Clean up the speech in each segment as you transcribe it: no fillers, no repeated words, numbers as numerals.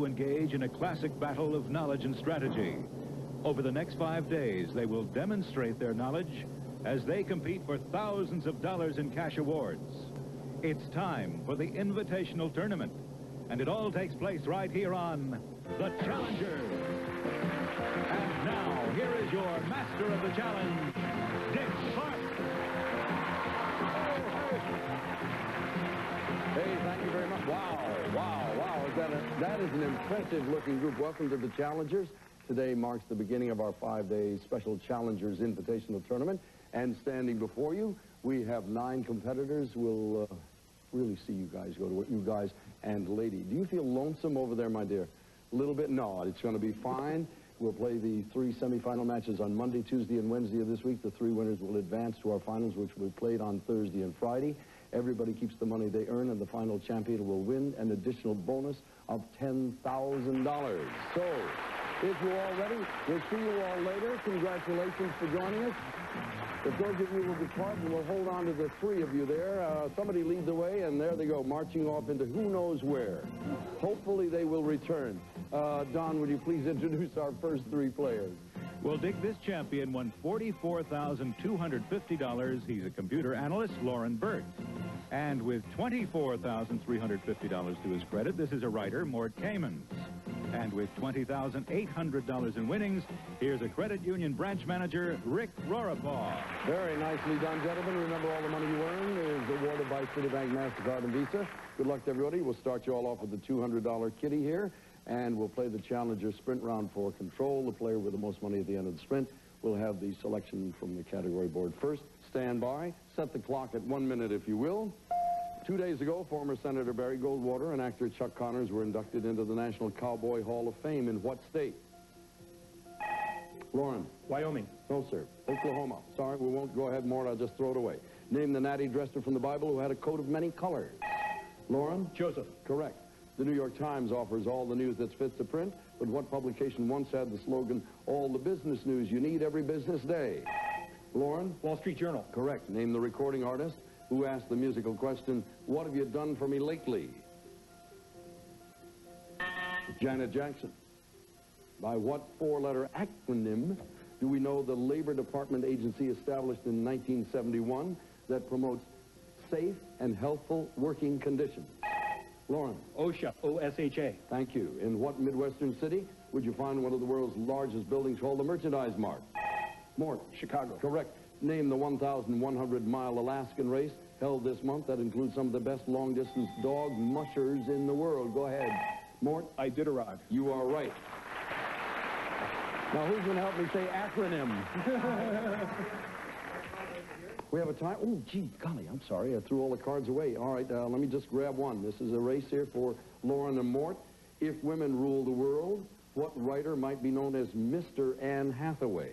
to engage in a classic battle of knowledge and strategy. Over the next 5 days, they will demonstrate their knowledge as they compete for thousands of dollars in cash awards. It's time for the Invitational Tournament, and it all takes place right here on The Challengers. And now, here is your master of the challenge, Dick Clark. Hey, thank you very much. Wow. That is an impressive-looking group. Welcome to the Challengers. Today marks the beginning of our 5-day special Challengers Invitational Tournament. And standing before you, we have 9 competitors. We'll really see you guys go to work, you guys and lady. Do you feel lonesome over there, my dear? A little bit? No, it's going to be fine. We'll play the 3 semifinal matches on Monday, Tuesday, and Wednesday of this week. The 3 winners will advance to our finals, which will be played on Thursday and Friday. Everybody keeps the money they earn, and the final champion will win an additional bonus of $10,000. So, if you're all ready, we'll see you all later. Congratulations for joining us. If those of you will depart, we'll hold on to the 3 of you there. Somebody lead the way, and there they go, marching off into who knows where. Hopefully they will return. Don, would you please introduce our first 3 players? Well, Dick, this champion won $44,250. He's a computer analyst, Lauren Burt. And with $24,350 to his credit, this is a writer, Mort Kamens. And with $20,800 in winnings, here's a credit union branch manager, Rick Rorapaw. Very nicely done, gentlemen. Remember, all the money you earn is awarded by Citibank, MasterCard, and Visa. Good luck to everybody. We'll start you all off with the $200 kitty here, and we'll play the Challenger sprint round for control. The player with the most money at the end of the sprint will have the selection from the category board first. Stand by. Set the clock at 1 minute, if you will. 2 days ago, former Senator Barry Goldwater and actor Chuck Connors were inducted into the National Cowboy Hall of Fame in what state? Lauren. Wyoming. No, sir. Oklahoma. Sorry, we won't go ahead more. I'll just throw it away. Name the natty dresser from the Bible who had a coat of many colors. Lauren. Joseph. Correct. The New York Times offers all the news that's fit to print, but what publication once had the slogan, all the business news you need every business day? Lauren. Wall Street Journal. Correct. Name the recording artist who asked the musical question, what have you done for me lately? Janet Jackson. By what 4-letter acronym do we know the Labor Department agency established in 1971 that promotes safe and healthful working conditions? Lauren. OSHA. O-S-H-A. Thank you. In what Midwestern city would you find one of the world's largest buildings called the Merchandise Mart? Mort. Chicago. Correct. Name the 1,100-mile Alaskan race held this month that includes some of the best long-distance dog mushers in the world. Go ahead. Mort. Iditarod. You are right. Now, who's going to help me say acronym? We have a time. Oh, gee, golly, I'm sorry. I threw all the cards away. All right, let me just grab one. This is a race here for Lauren and Mort. If women rule the world, what writer might be known as Mr. Anne Hathaway?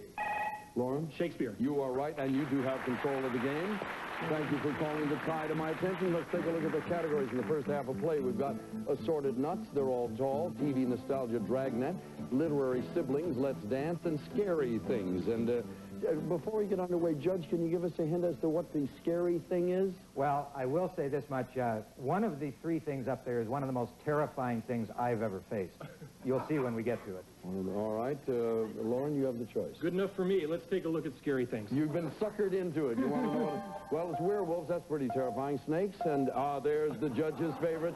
Lauren? Shakespeare. You are right, and you do have control of the game. Thank you for calling the tie to my attention. Let's take a look at the categories in the first half of play. We've got assorted nuts. They're all tall. TV nostalgia dragnet. Literary siblings. Let's dance. And scary things. And before we get underway, Judge, can you give us a hint as to what the scary thing is? Well, I will say this much. One of the 3 things up there is one of the most terrifying things I've ever faced. You'll see when we get to it. All right. Lauren, you have the choice. Good enough for me. Let's take a look at scary things. You've been suckered into it. You want to know what Well, it's werewolves. That's pretty terrifying. Snakes. And there's the judge's favorite.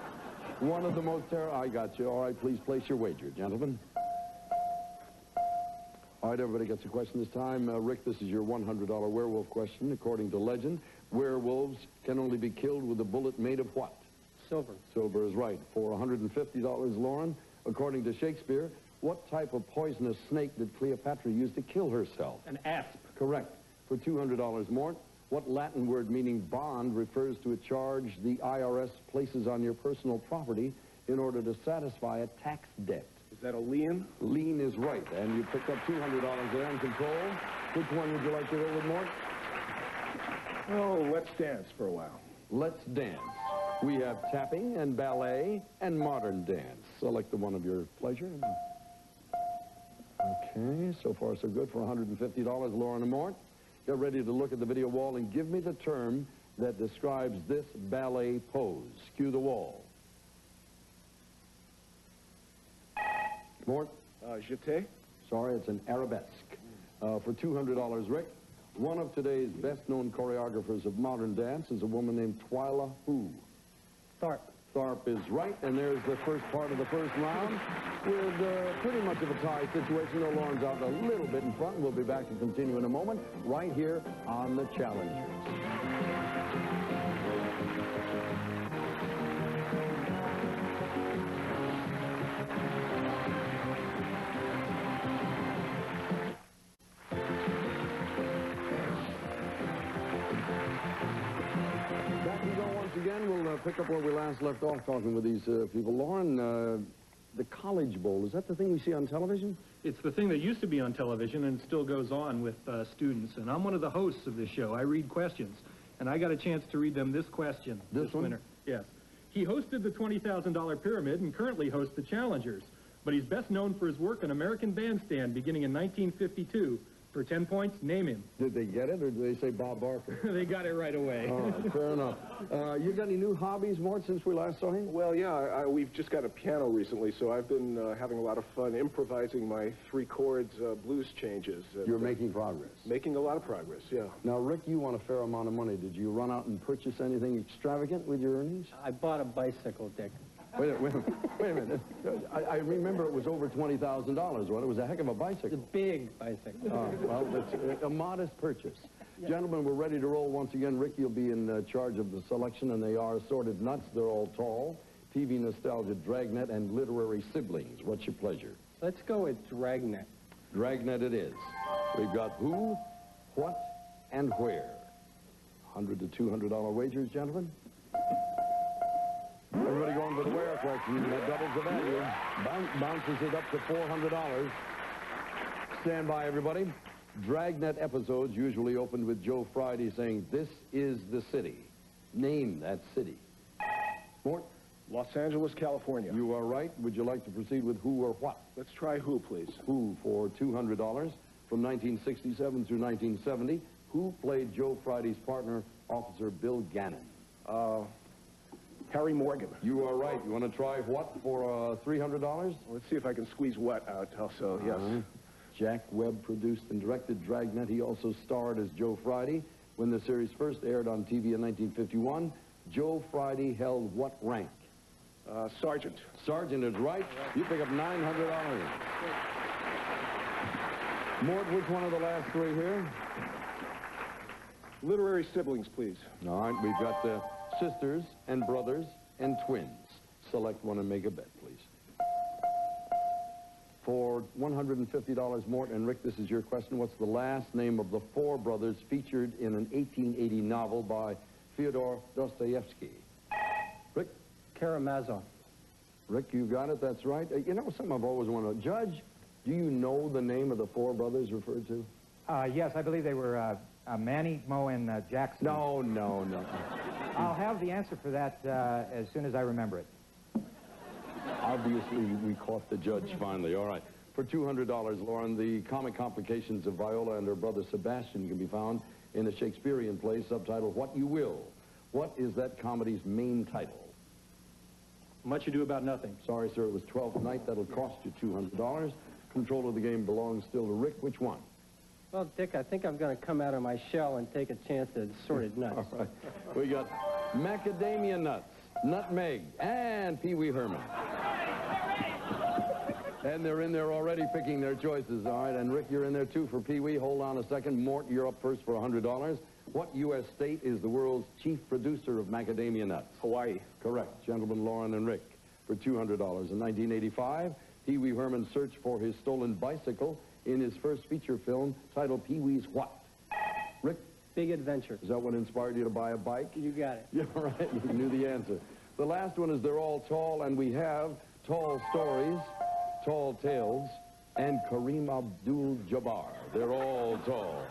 One of the most I got you. All right, please place your wager, gentlemen. All right, everybody gets a question this time. Rick, this is your $100 werewolf question. According to legend, werewolves can only be killed with a bullet made of what? Silver. Silver is right. For $150, Lauren, according to Shakespeare, what type of poisonous snake did Cleopatra use to kill herself? An asp. Correct. For $200, Mort, what Latin word meaning bond refers to a charge the IRS places on your personal property in order to satisfy a tax debt? Is that a lien? Lien is right, and you picked up $200 there in control. Which one would you like to go with, Mort? Oh, let's dance for a while. Let's dance. We have tapping and ballet and modern dance. Select the one of your pleasure. Okay, so far so good for $150, Lauren and Mort. Get ready to look at the video wall and give me the term that describes this ballet pose. Cue the wall. Mort? Jeté? Sorry, it's an arabesque. For $200, Rick, one of today's best-known choreographers of modern dance is a woman named Twyla who? Tharp. Tharp is right, and there's the first part of the first round with pretty much of a tie situation. No, Lauren's out a little bit in front. We'll be back to continue in a moment right here on The Challengers. Again, we'll pick up where we last left off talking with these people. Lauren, the College Bowl, is that the thing we see on television? It's the thing that used to be on television and still goes on with students. And I'm one of the hosts of this show. I read questions. And I got a chance to read them this question this winter. Yes. He hosted the $20,000 Pyramid and currently hosts the Challengers. But he's best known for his work on American Bandstand beginning in 1952. For 10 points, name him. Did they get it, or did they say Bob Barker? They got it right away. All right, fair enough. You got any new hobbies, Mort, since we last saw him? Well, yeah, we've just got a piano recently, so I've been having a lot of fun improvising my 3 chords blues changes. You're making progress. Making a lot of progress, yeah. Now, Rick, you want a fair amount of money. Did you run out and purchase anything extravagant with your earnings? I bought a bicycle, Dick. Wait a minute. I remember it was over $20,000, wasn't it? It was a heck of a bicycle. It's a big bicycle. Well, that's a modest purchase. Yeah. Gentlemen, we're ready to roll once again. Rick, you'll be in charge of the selection, and they are assorted nuts. They're all tall. TV nostalgia, Dragnet, and literary siblings. What's your pleasure? Let's go with Dragnet. Dragnet it is. We've got who, what, and where. $100 to $200 wagers, gentlemen. Everybody going for the where question. That doubles the value. Bounces it up to $400. Stand by, everybody. Dragnet episodes usually opened with Joe Friday saying, "This is the city." Name that city. Mort? Los Angeles, California. You are right. Would you like to proceed with who or what? Let's try who, please. Who for $200 from 1967 through 1970. Who played Joe Friday's partner, Officer Bill Gannon? Harry Morgan. You are right. You want to try what for $300? Let's see if I can squeeze what out also, yes. Jack Webb produced and directed Dragnet. He also starred as Joe Friday. When the series first aired on TV in 1951, Joe Friday held what rank? Sergeant. Sergeant is right. You pick up $900. Mort, which one of the last 3 here? Literary siblings, please. All right, we've got sisters and brothers and twins. Select one and make a bet, please. For $150, Mort and Rick, this is your question. What's the last name of the 4 brothers featured in an 1880 novel by Fyodor Dostoevsky? Rick? Karamazov. Rick, you got it. That's right. You know, something I've always wanted to... Judge, do you know the name of the 4 brothers referred to? Yes, I believe they were Manny, Mo, and Jackson. No. I'll have the answer for that as soon as I remember it. Obviously, we caught the judge finally. All right. For $200, Lauren, the comic complications of Viola and her brother Sebastian can be found in a Shakespearean play subtitled What You Will. What is that comedy's main title? Much Ado About Nothing. Sorry, sir, it was 12th Night. That'll cost you $200. Control of the game belongs still to Rick. Which one? Well, Dick, I think I'm going to come out of my shell and take a chance at assorted nuts. All right. We got macadamia nuts, nutmeg, and Pee Wee Herman. And they're in there already picking their choices. All right, and Rick, you're in there too for Pee Wee. Hold on a second. Mort, you're up first for $100. What U.S. state is the world's chief producer of macadamia nuts? Hawaii. Correct. Gentlemen, Lauren and Rick, for $200. In 1985, Pee Wee Herman searched for his stolen bicycle in his first feature film titled Pee Wee's What? Rick? Big Adventure. Is that what inspired you to buy a bike? You got it. Yeah, right. You knew the answer. The last one is They're All Tall, and we have Tall Stories, Tall Tales, and Kareem Abdul-Jabbar. They're all tall.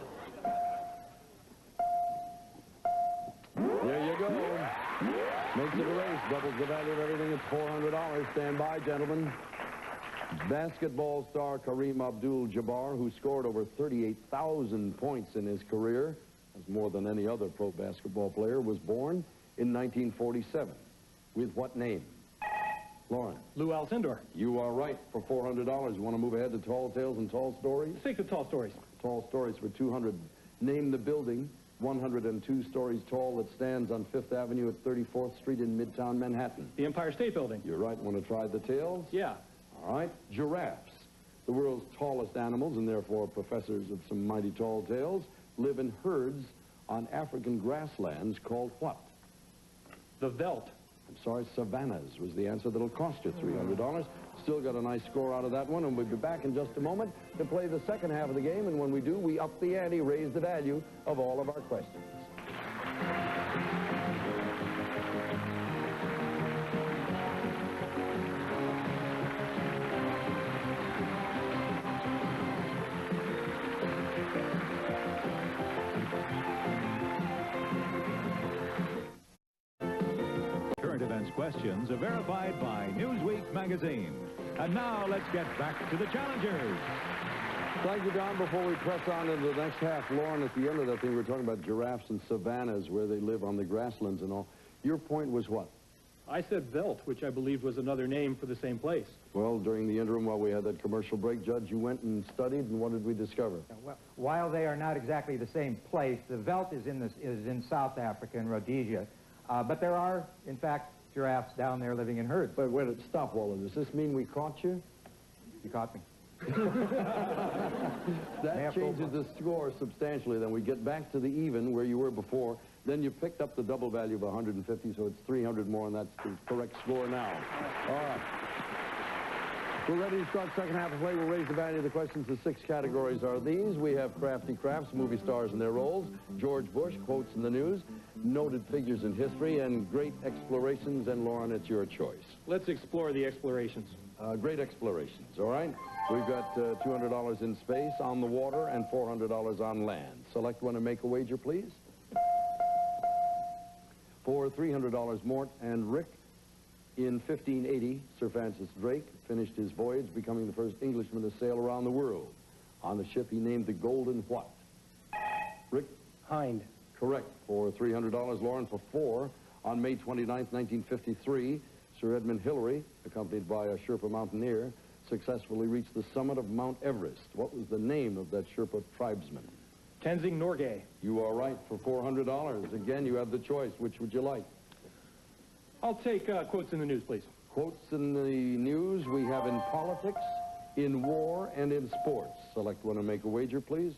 There you go. Makes it a race. Doubles the value of everything. It's $400. Stand by, gentlemen. Basketball star Kareem Abdul-Jabbar, who scored over 38,000 points in his career, as more than any other pro basketball player, was born in 1947. With what name? Lauren. Lou Alcindor. You are right for $400. You want to move ahead to Tall Tales and Tall Stories? Let's take the tall stories. Tall Stories for $200. Name the building 102 stories tall that stands on 5th Avenue at 34th Street in Midtown Manhattan. The Empire State Building. You're right. Want to try the tales? Yeah. All right. Giraffes, the world's tallest animals and therefore professors of some mighty tall tales, live in herds on African grasslands called what? The veldt. I'm sorry, savannas was the answer. That'll cost you $300. Still got a nice score out of that one, and we'll be back in just a moment to play the second half of the game, and when we do, we up the ante, raise the value of all of our questions. Current events questions are verified by Newsweek magazine. And now let's get back to the challengers. Thank you, Don. Before we press on into the next half, Lauren, at the end of that thing, we were talking about giraffes and savannas where they live on the grasslands and all. Your point was what? I said veldt, which I believed was another name for the same place. Well, during the interim while we had that commercial break, Judge, you went and studied, and what did we discover? Well, while they are not exactly the same place, the veldt is in South Africa and Rhodesia, but there are, in fact, giraffes down there living in herds. But wait, stop all of this. Does this mean we caught you? You caught me. That changes the score substantially. Then we get back to the even where you were before. Then you picked up the double value of 150, so it's 300 more, and that's the correct score now. All right. We're ready to start second half of play. We'll raise the value of the questions. The 6 categories are these. We have crafty crafts, movie stars and their roles, George Bush, quotes in the news, noted figures in history, and great explorations. And Lauren, it's your choice. Let's explore the explorations. Great explorations, all right? We've got $200 in space, on the water, and $400 on land. Select one and make a wager, please. For $300, Mort and Rick. In 1580, Sir Francis Drake finished his voyage, becoming the first Englishman to sail around the world. On the ship, he named the Golden what? Rick? Hind. Correct. For $300, Lauren, for 4. On May 29th, 1953, Sir Edmund Hillary, accompanied by a Sherpa mountaineer, successfully reached the summit of Mount Everest. What was the name of that Sherpa tribesman? Tenzing Norgay. You are right for $400. Again, you have the choice. Which would you like? I'll take quotes in the news, please. Quotes in the news we have in politics, in war, and in sports. Select one and make a wager, please.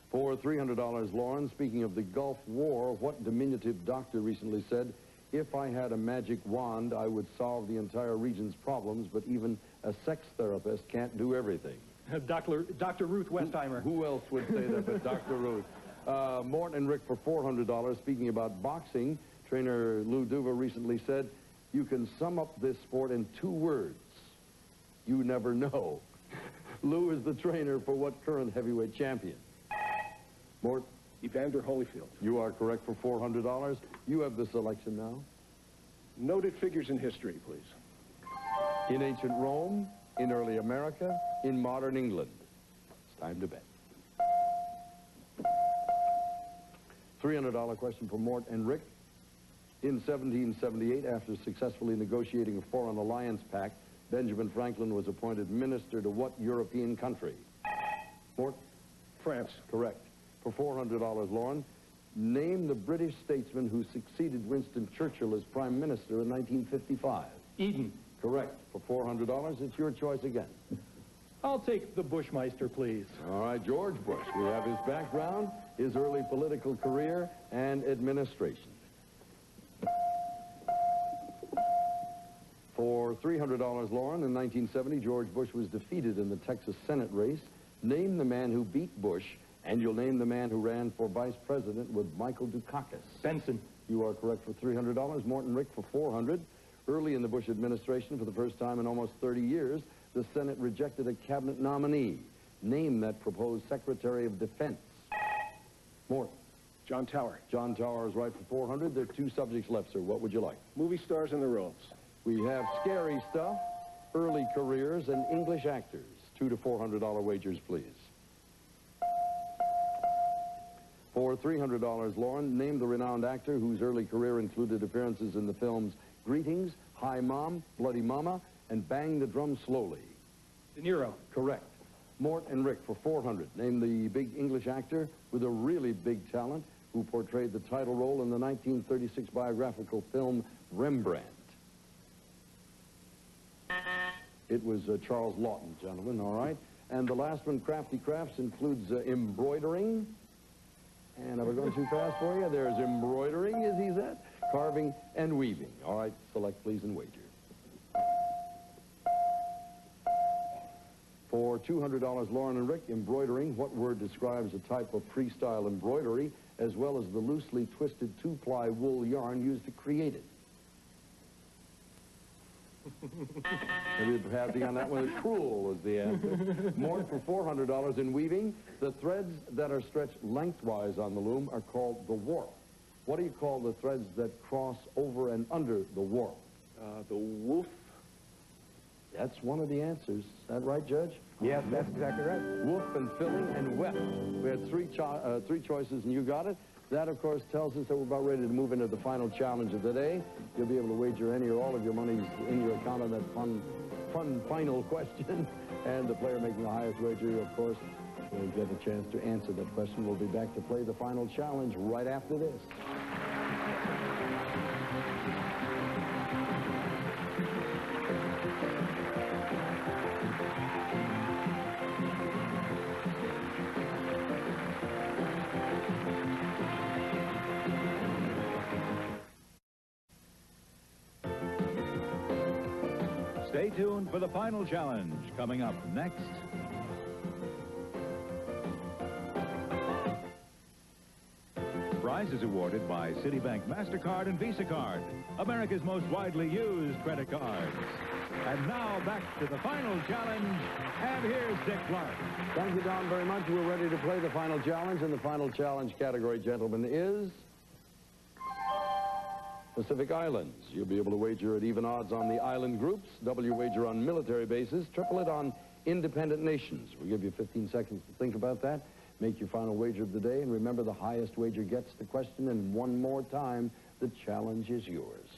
For $300, Lauren, speaking of the Gulf War, what diminutive doctor recently said, if I had a magic wand, I would solve the entire region's problems, but even a sex therapist can't do everything. Dr. Ruth Westheimer. Who else would say that but Dr. Ruth? Morton and Rick for $400. Speaking about boxing, trainer Lou Duva recently said, you can sum up this sport in 2 words. You never know. Lou is the trainer for what current heavyweight champion? Mort? Evander Holyfield. You are correct for $400. You have the selection now. Noted figures in history, please. In ancient Rome, in early America, in modern England. It's time to bet. $300 question for Mort and Rick. In 1778, after successfully negotiating a foreign alliance pact, Benjamin Franklin was appointed minister to what European country? Mort? France. Correct. For $400, Lauren, name the British statesman who succeeded Winston Churchill as prime minister in 1955. Eden. Correct. For $400, it's your choice again. I'll take the Bushmeister, please. All right, George Bush. We have his background, his early political career, and administration. For $300, Lauren, in 1970, George Bush was defeated in the Texas Senate race. Name the man who beat Bush, and you'll name the man who ran for vice president with Michael Dukakis. Benson. You are correct for $300. Morton Rick for $400. Early in the Bush administration, for the first time in almost 30 years, the Senate rejected a cabinet nominee. Name that proposed Secretary of Defense. Morton. John Tower. John Tower is right for $400. There are 2 subjects left, sir. What would you like? Movie stars and their roles. We have scary stuff, early careers, and English actors. $200 to $400 wagers, please. For $300, Lauren, name the renowned actor whose early career included appearances in the films Greetings, Hi Mom, Bloody Mama, and Bang the Drum Slowly. De Niro. Correct. Mort and Rick for 400. Name the big English actor with a really big talent who portrayed the title role in the 1936 biographical film Rembrandt. It was Charles Lawton, gentlemen, all right? And the last one, Crafty Crafts, includes embroidering. And have I gone too fast for you? There's embroidering, as he said, carving, and weaving. All right, select, please, and wager. For $200, Lauren and Rick, embroidering. What word describes a type of freestyle embroidery, as well as the loosely twisted two-ply wool yarn used to create it? Maybe happy on that one. Cruel was the answer. Mort for $400 in weaving. The threads that are stretched lengthwise on the loom are called the warp. What do you call the threads that cross over and under the warp? The woof. That's one of the answers. Is that right, Judge? Yes, that's exactly right. Woof and filling and weft. We had three choices, and you got it. That, of course, tells us that we're about ready to move into the final challenge of the day. You'll be able to wager any or all of your monies in your account on that fun final question. And the player making the highest wager, of course, will get a chance to answer that question. We'll be back to play the final challenge right after this. Stay tuned for the final challenge coming up next. Prizes awarded by Citibank MasterCard and Visa Card, America's most widely used credit cards. And now back to the final challenge, and here's Dick Clark. Thank you, Don, very much. We're ready to play the final challenge, and the final challenge category, gentlemen, is Pacific Islands. You'll be able to wager at even odds on the island groups, double your wager on military bases, triple it on independent nations. We'll give you 15 seconds to think about that. Make your final wager of the day, and remember, the highest wager gets the question, and one more time, the challenge is yours.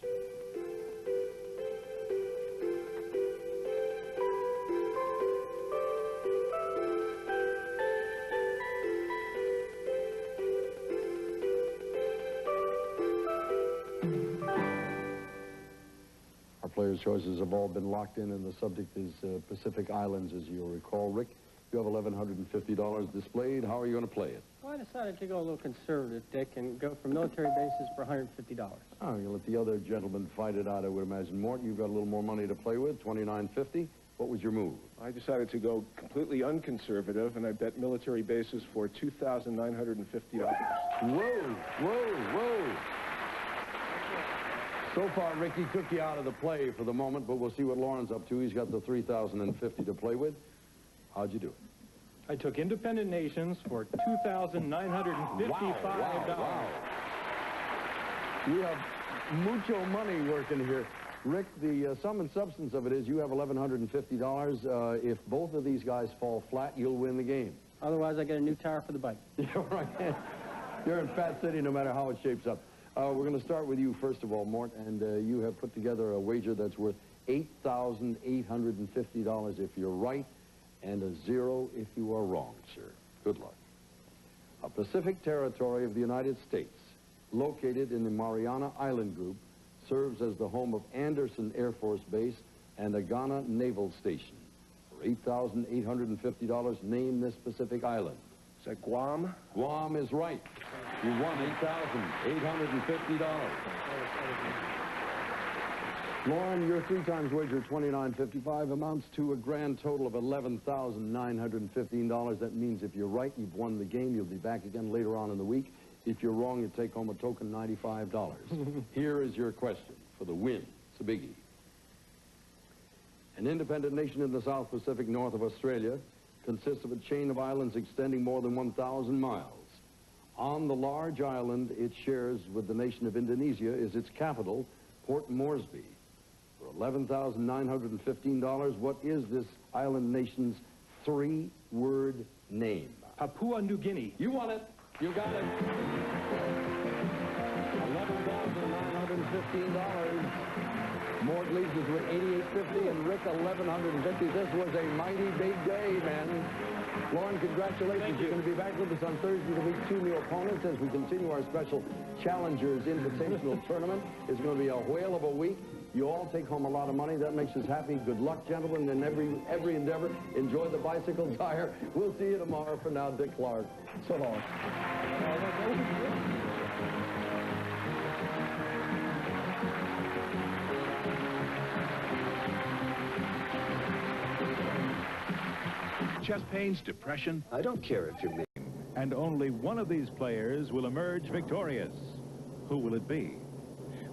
Our players' choices have all been locked in, and the subject is Pacific Islands, as you'll recall. Rick, you have $1,150 displayed. How are you going to play it? Well, I decided to go a little conservative, Dick, and go for military bases for $150. Oh, you'll let the other gentleman fight it out, I would imagine. Mort, you've got a little more money to play with, $2,950. What was your move? I decided to go completely unconservative, and I bet military bases for $2,950. Whoa, whoa, whoa. So far, Ricky took you out of the play for the moment, but we'll see what Lauren's up to. He's got the $3,050 to play with. How'd you do it? I took independent nations for $2,955. Wow. We have mucho money working here. Rick, the sum and substance of it is you have $1,150. If both of these guys fall flat, you'll win the game. Otherwise, I get a new tire for the bike. Yeah, right. You're in Fat City no matter how it shapes up. We're going to start with you, first of all, Mort, and you have put together a wager that's worth $8,850 if you're right, and a 0 if you are wrong, sir. Good luck. A Pacific territory of the United States, located in the Mariana Island Group, serves as the home of Anderson Air Force Base and Agana Naval Station. For $8,850, name this Pacific island. Is that Guam? Guam is right. You won $8,850. Lauren, your 3 times wager, $2,955, amounts to a grand total of $11,915. That means if you're right, you've won the game. You'll be back again later on in the week. If you're wrong, you take home a token $95. Here is your question for the win. It's a biggie. An independent nation in the South Pacific north of Australia consists of a chain of islands extending more than 1,000 miles. On the large island it shares with the nation of Indonesia is its capital, Port Moresby. For $11,915, what is this island nation's 3-word name? Papua New Guinea. You won it. You got it. $11,915. Mort leads us with 88.50 and Rick 1150. This was a mighty big day, man. Lauren, congratulations. You're going to be back with us on Thursday to meet two new opponents as we continue our special Challengers Invitational Tournament. It's going to be a whale of a week. You all take home a lot of money. That makes us happy. Good luck, gentlemen, in every endeavor. Enjoy the bicycle tire. We'll see you tomorrow. For now, Dick Clark. So long. Chest pains, depression, I don't care if you're me. and only one of these players will emerge victorious. Who will it be?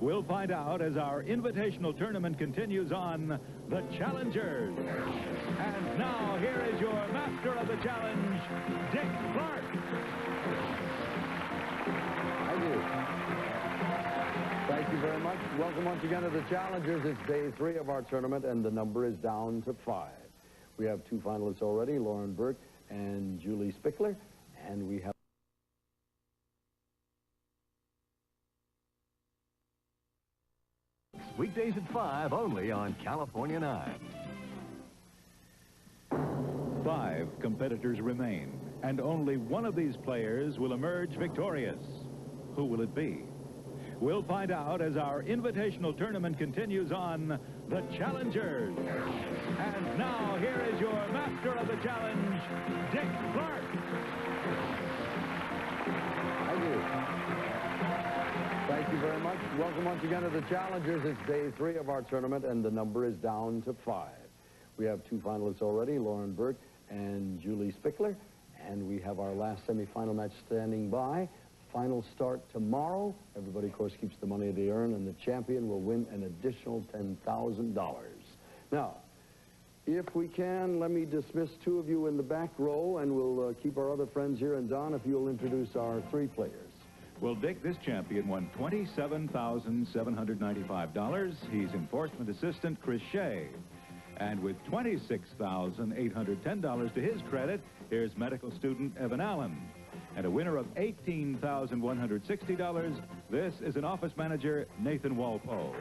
We'll find out as our invitational tournament continues on The Challengers. And now, here is your master of the challenge, Dick Clark. Thank you very much. Welcome once again to The Challengers. It's day 3 of our tournament, and the number is down to 5. We have 2 finalists already, Lauren Burke and Julie Spickler, and we have Weekdays at 5 only on California 9. 5 competitors remain, and only one of these players will emerge victorious. Who will it be? We'll find out as our invitational tournament continues on The Challengers. And now, here is your master of the challenge, Dick Clark. Thank you very much. Welcome once again to The Challengers. It's day 3 of our tournament, and the number is down to 5. We have 2 finalists already, Lauren Burke and Julie Spickler, and we have our last semifinal match standing by. Final start tomorrow. Everybody, of course, keeps the money they earn, and the champion will win an additional $10,000. Now, if we can, let me dismiss 2 of you in the back row, and we'll keep our other friends here. And Don, if you'll introduce our 3 players. Well, Dick, this champion won $27,795. He's enforcement assistant Chris Shea. And with $26,810 to his credit, here's medical student Evan Allen. And a winner of $18,160, this is an office manager, Nathan Walpole.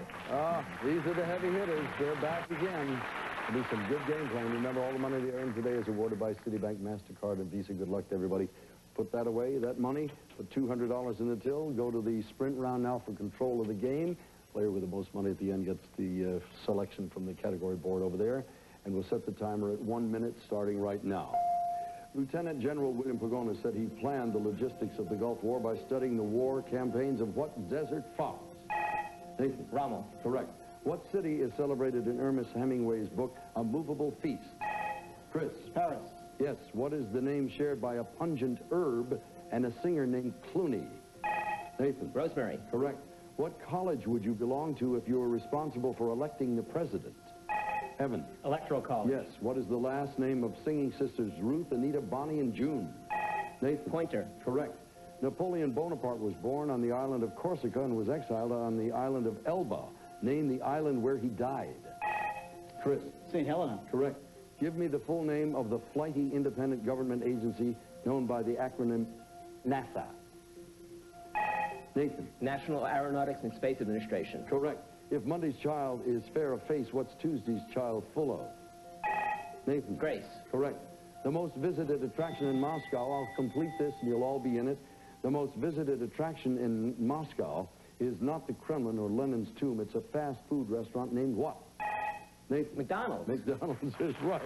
These are the heavy hitters. They're back again. There'll be some good game playing. Remember, all the money they earn today is awarded by Citibank, MasterCard, and Visa. Good luck to everybody. Put that away, that money, put $200 in the till, go to the sprint round now for control of the game. Player with the most money at the end gets the selection from the category board over there. And we'll set the timer at 1 minute starting right now. Lieutenant General William Pagona said he planned the logistics of the Gulf War by studying the war campaigns of what desert fox? Nathan? Rommel. Correct. What city is celebrated in Ernest Hemingway's book, A Movable Feast? Chris? Paris. Yes. What is the name shared by a pungent herb and a singer named Clooney? Nathan? Rosemary. Correct. What college would you belong to if you were responsible for electing the president? Evan? Electoral College. Yes. What is the last name of singing sisters Ruth, Anita, Bonnie, and June? Nathan? Pointer. Correct. Napoleon Bonaparte was born on the island of Corsica and was exiled on the island of Elba. Name the island where he died. Chris? St. Helena. Correct. Give me the full name of the flighty independent government agency known by the acronym NASA. Nathan? National Aeronautics and Space Administration. Correct. If Monday's child is fair of face, what's Tuesday's child full of? Nathan? Grace. Correct. The most visited attraction in Moscow, I'll complete this and you'll all be in it. The most visited attraction in Moscow is not the Kremlin or Lenin's tomb. It's a fast food restaurant named what? Nathan? McDonald's. McDonald's is right.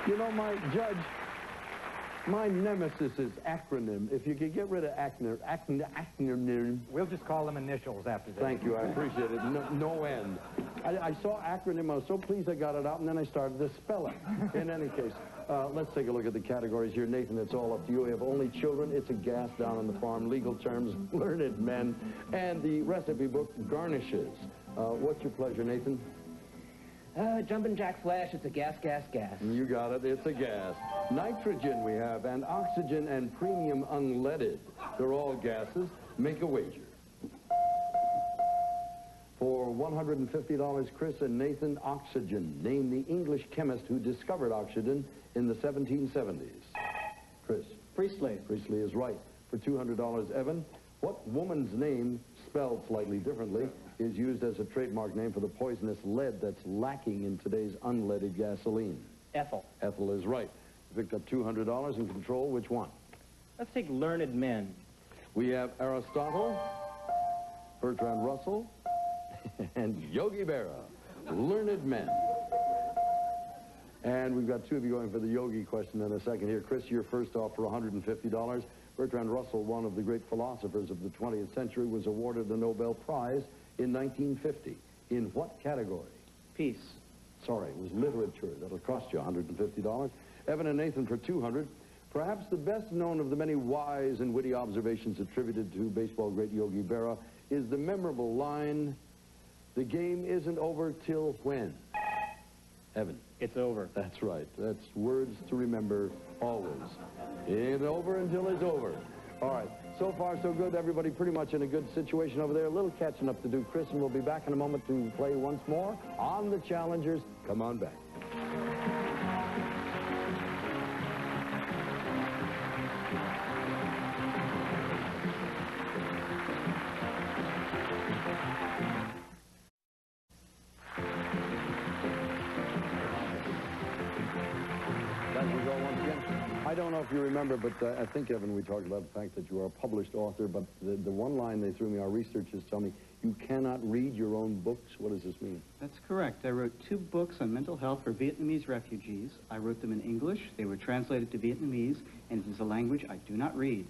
You know, my judge, my nemesis is acronym. If you could get rid of acronym. We'll just call them initials after this. Thank you, I appreciate it. No end. I saw acronym, I was so pleased I got it out, and then I started to spell it. In any case, let's take a look at the categories here. Nathan, it's all up to you. We have only children, it's a gas down on the farm, legal terms, learned men, and the recipe book, garnishes. What's your pleasure, Nathan? Jumpin' Jack Flash, it's a gas, gas, gas. You got it, it's a gas. Nitrogen we have, and oxygen and premium unleaded. They're all gases. Make a wager. For $150, Chris and Nathan, oxygen. Name the English chemist who discovered oxygen in the 1770s. Chris? Priestley. Priestley is right. For $200, Evan, what woman's name, spelled slightly differently, is used as a trademark name for the poisonous lead that's lacking in today's unleaded gasoline? Ethel. Ethel is right. You picked up $200 in control. Which one? Let's take learned men. We have Aristotle, Bertrand Russell, and Yogi Berra. Learned men. And we've got two of you going for the Yogi question in a second here. Chris, you're first off for $150. Bertrand Russell, one of the great philosophers of the 20th century, was awarded the Nobel Prize in 1950. In what category? Peace. Sorry, it was literature. That'll cost you $150. Evan and Nathan for $200. Perhaps the best known of the many wise and witty observations attributed to baseball great Yogi Berra is the memorable line, "The game isn't over till when?" Evan. It's over. That's right. That's words to remember always. It ain't over until it's over. All right. So far, so good. Everybody pretty much in a good situation over there. A little catching up to do. Chris, and we'll be back in a moment to play once more on the Challengers. Come on back. I don't know if you remember, but I think, Evan, we talked about the fact that you are a published author, but the one line they threw me, our researchers tell me, you cannot read your own books. What does this mean? That's correct. I wrote 2 books on mental health for Vietnamese refugees. I wrote them in English. They were translated to Vietnamese, and it is a language I do not read.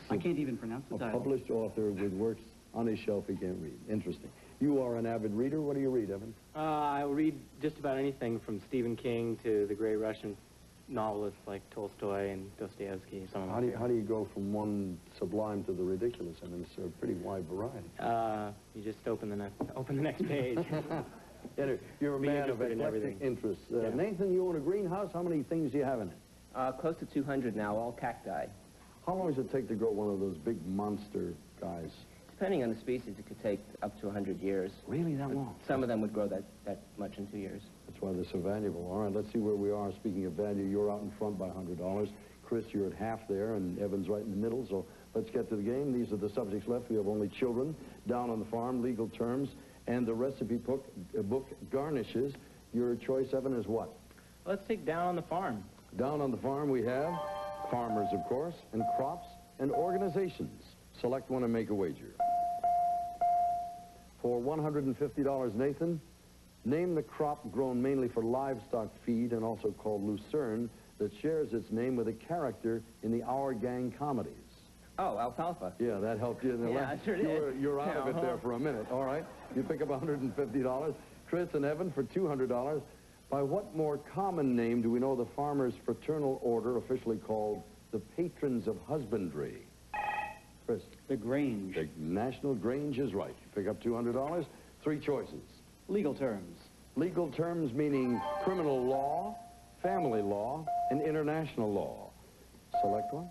I can't even pronounce the title. A published author with works on his shelf he can't read. Interesting. You are an avid reader. What do you read, Evan? I read just about anything from Stephen King to the great Russian novelists like Tolstoy and Dostoevsky. How do you go from one sublime to the ridiculous? I mean, it's a pretty wide variety. You just open the next page. You're a man of eclectic interests. Yeah. Nathan, you own a greenhouse. How many things do you have in it? Close to 200 now, all cacti. How long does it take to grow one of those big monster guys? Depending on the species, it could take up to 100 years. Really, that long? Some of them would grow that much in 2 years. That's why they're so valuable. All right, let's see where we are. Speaking of value, you're out in front by $100. Chris, you're at half there, and Evan's right in the middle. So let's get to the game. These are the subjects left. We have only children, down on the farm, legal terms, and the recipe book garnishes. Your choice, Evan, is what? Let's take down on the farm. Down on the farm, we have farmers, of course, and crops, and organizations. Select one and make a wager. For $150, Nathan, name the crop grown mainly for livestock feed and also called lucerne that shares its name with a character in the Our Gang comedies. Oh, alfalfa. Yeah, that helped you in the Yeah, last. I sure did. You're out of it there for a minute. All right. You pick up $150. Chris and Evan for $200. By what more common name do we know the farmers' fraternal order, officially called the Patrons of Husbandry? Chris. The Grange. The National Grange is right. You pick up $200. 3 choices. Legal terms. Legal terms meaning criminal law, family law, and international law. Select one.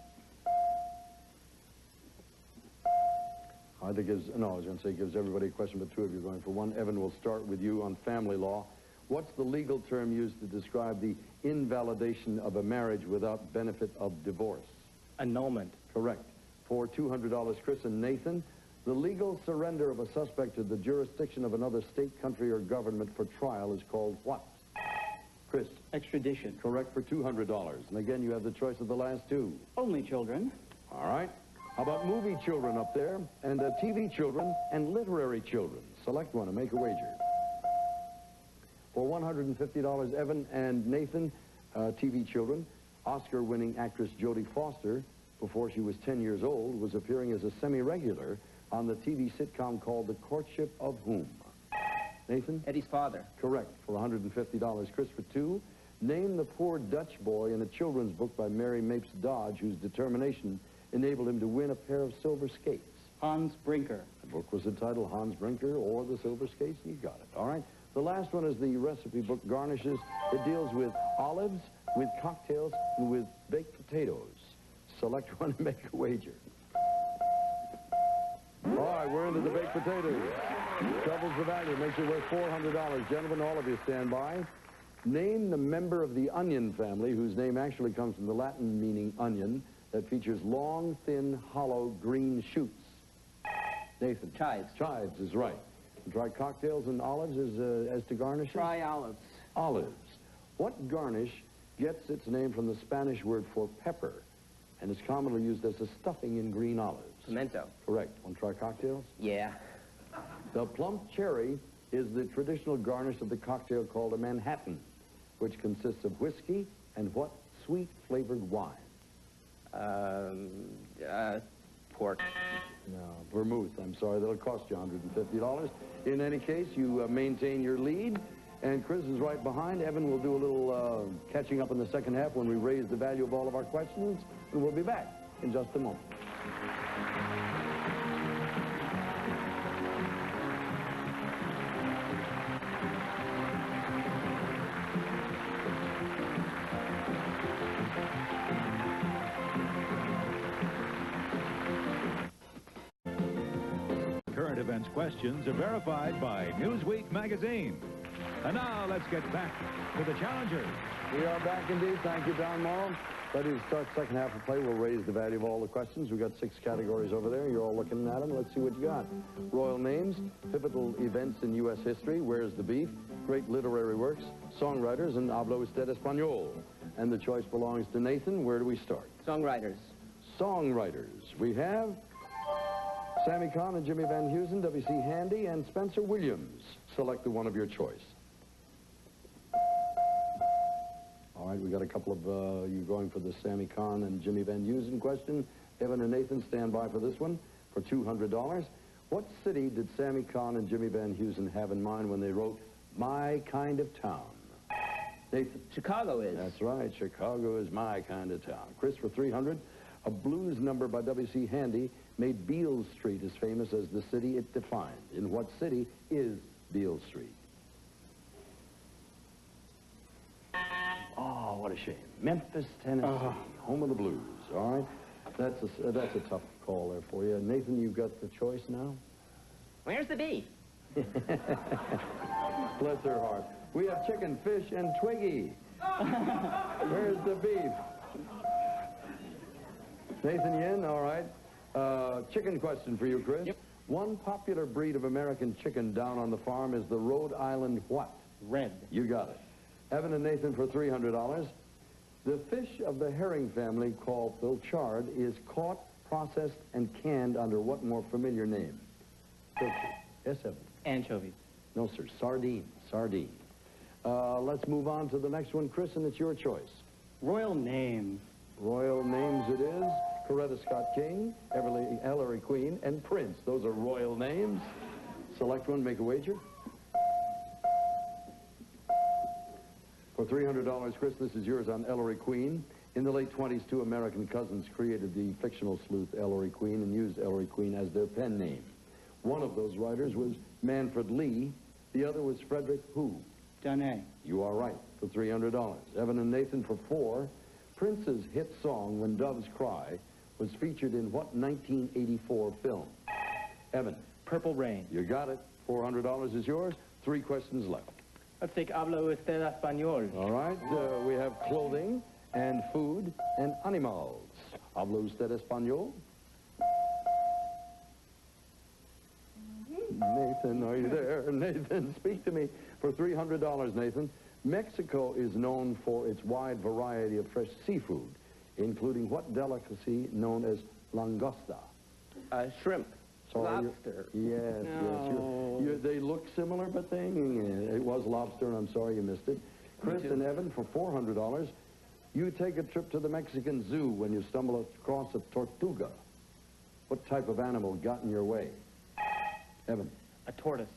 I think I was going to say gives everybody a question, but 2 of you are going for one. Evan, will start with you on family law. What's the legal term used to describe the invalidation of a marriage without benefit of divorce? Annulment. Correct. For $200, Chris and Nathan, the legal surrender of a suspect to the jurisdiction of another state, country, or government for trial is called what? Chris. Extradition. Correct for $200. And again, you have the choice of the last 2. Only children. All right. How about movie children up there, and TV children, and literary children? Select one and make a wager. For $150, Evan and Nathan, TV children, Oscar-winning actress Jodie Foster, before she was 10 years old, was appearing as a semi-regular on the TV sitcom called The Courtship of Whom? Nathan? Eddie's father. Correct, for $150. Chris, for 2. Name the poor Dutch boy in a children's book by Mary Mapes Dodge, whose determination enabled him to win a pair of silver skates. Hans Brinker. The book was entitled Hans Brinker or the Silver Skates, and you got it. All right. The last one is the recipe book Garnishes. It deals with olives, with cocktails, and with baked potatoes. Select one and make a wager. All right, we're into the baked potatoes. Doubles the value, makes it worth $400. Gentlemen, all of you stand by. Name the member of the onion family, whose name actually comes from the Latin meaning onion, that features long, thin, hollow, green shoots. Nathan. Chives. Chives is right. Try cocktails and olives as to garnishes? Try olives. Olives. What garnish gets its name from the Spanish word for pepper and is commonly used as a stuffing in green olives? Pimento. Correct. Want to try cocktails? Yeah. The plump cherry is the traditional garnish of the cocktail called a Manhattan, which consists of whiskey and what sweet-flavored wine? Pork. No, vermouth. I'm sorry, that'll cost you $150. In any case, you maintain your lead, and Chris is right behind. Evan will do a little catching up in the second half when we raise the value of all of our questions, and we'll be back in just a moment. Current events questions are verified by Newsweek magazine. And now let's get back to the challengers. We are back indeed. Thank you, Don Morrow. Ready to start second half of play. We'll raise the value of all the questions. We've got 6 categories over there. You're all looking at them. Let's see what you got. Royal names, pivotal events in U.S. history, Where's the Beef, great literary works, songwriters, and Habla Usted Español. And the choice belongs to Nathan. Where do we start? Songwriters. Songwriters. We have Sammy Cahn and Jimmy Van Heusen, W.C. Handy, and Spencer Williams. Select the one of your choice. All right, we got a couple of you going for the Sammy Cahn and Jimmy Van Heusen question. Evan and Nathan stand by for this one for $200. What city did Sammy Cahn and Jimmy Van Heusen have in mind when they wrote My Kind of Town? Nathan. Chicago is. That's right. Chicago is my kind of town. Chris for $300. A blues number by W.C. Handy made Beale Street as famous as the city it defined. In what city is Beale Street? Oh, what a shame. Memphis, Tennessee, home of the blues. All right, that's a tough call there for you. Nathan, you've got the choice now. Where's the beef? Bless her heart. We have chicken, fish, and Twiggy. Where's the beef? Nathan Yin, all right. Chicken question for you, Chris. Yep. One popular breed of American chicken down on the farm is the Rhode Island what? Red. You got it. Evan and Nathan for $300. The fish of the herring family called pilchard is caught, processed, and canned under what more familiar name? Pilchard. Yes, Evan. Anchovies. No, sir. Sardine. Sardine. Let's move on to the next one, Chris, and it's your choice. Royal names. Royal names it is. Coretta Scott King, Ellery Queen, and Prince. Those are royal names. Select one, make a wager. For $300, Chris, this is yours on Ellery Queen. In the late 20s, 2 American cousins created the fictional sleuth Ellery Queen and used Ellery Queen as their pen name. One of those writers was Manfred Lee. The other was Frederick who? Danae. You are right, for $300. Evan and Nathan for $4. Prince's hit song, When Doves Cry, was featured in what 1984 film? Evan. Purple Rain. You got it. $400 is yours. 3 questions left. Let's take Habla Usted Español. All right, we have clothing and food and animals. Habla usted español? Nathan, are you there? Nathan, speak to me. For $300, Nathan, Mexico is known for its wide variety of fresh seafood, including what delicacy known as langosta? Shrimp. Sorry, Lobster. Yes, No. yes. They look similar, but it was lobster, and I'm sorry you missed it. Chris and Evan, for $400, you take a trip to the Mexican zoo when you stumble across a tortuga. What type of animal got in your way? Evan. A tortoise.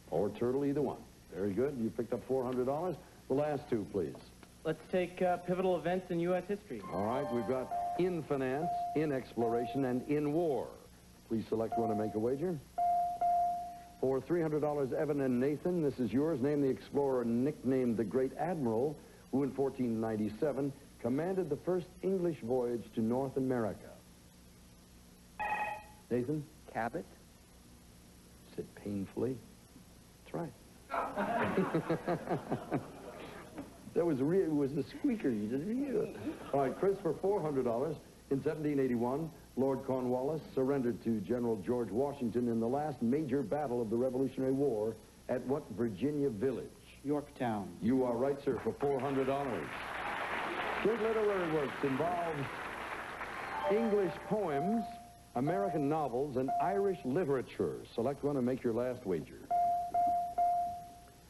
Or turtle, either one. Very good. You picked up $400. The last 2, please. Let's take pivotal events in U.S. history. All right, we've got in finance, in exploration, and in war. Please select one to make a wager. For $300, Evan and Nathan, this is yours. Name the explorer nicknamed the Great Admiral, who in 1497 commanded the first English voyage to North America. Nathan? Cabot. Said painfully. That's right. That was real. It was a squeaker. You just real. All right, Chris, for $400, in 1781, Lord Cornwallis surrendered to General George Washington in the last major battle of the Revolutionary War at what Virginia village? Yorktown. You are right, sir, for $400. Good literary works involve English poems, American novels, and Irish literature. Select one and make your last wager.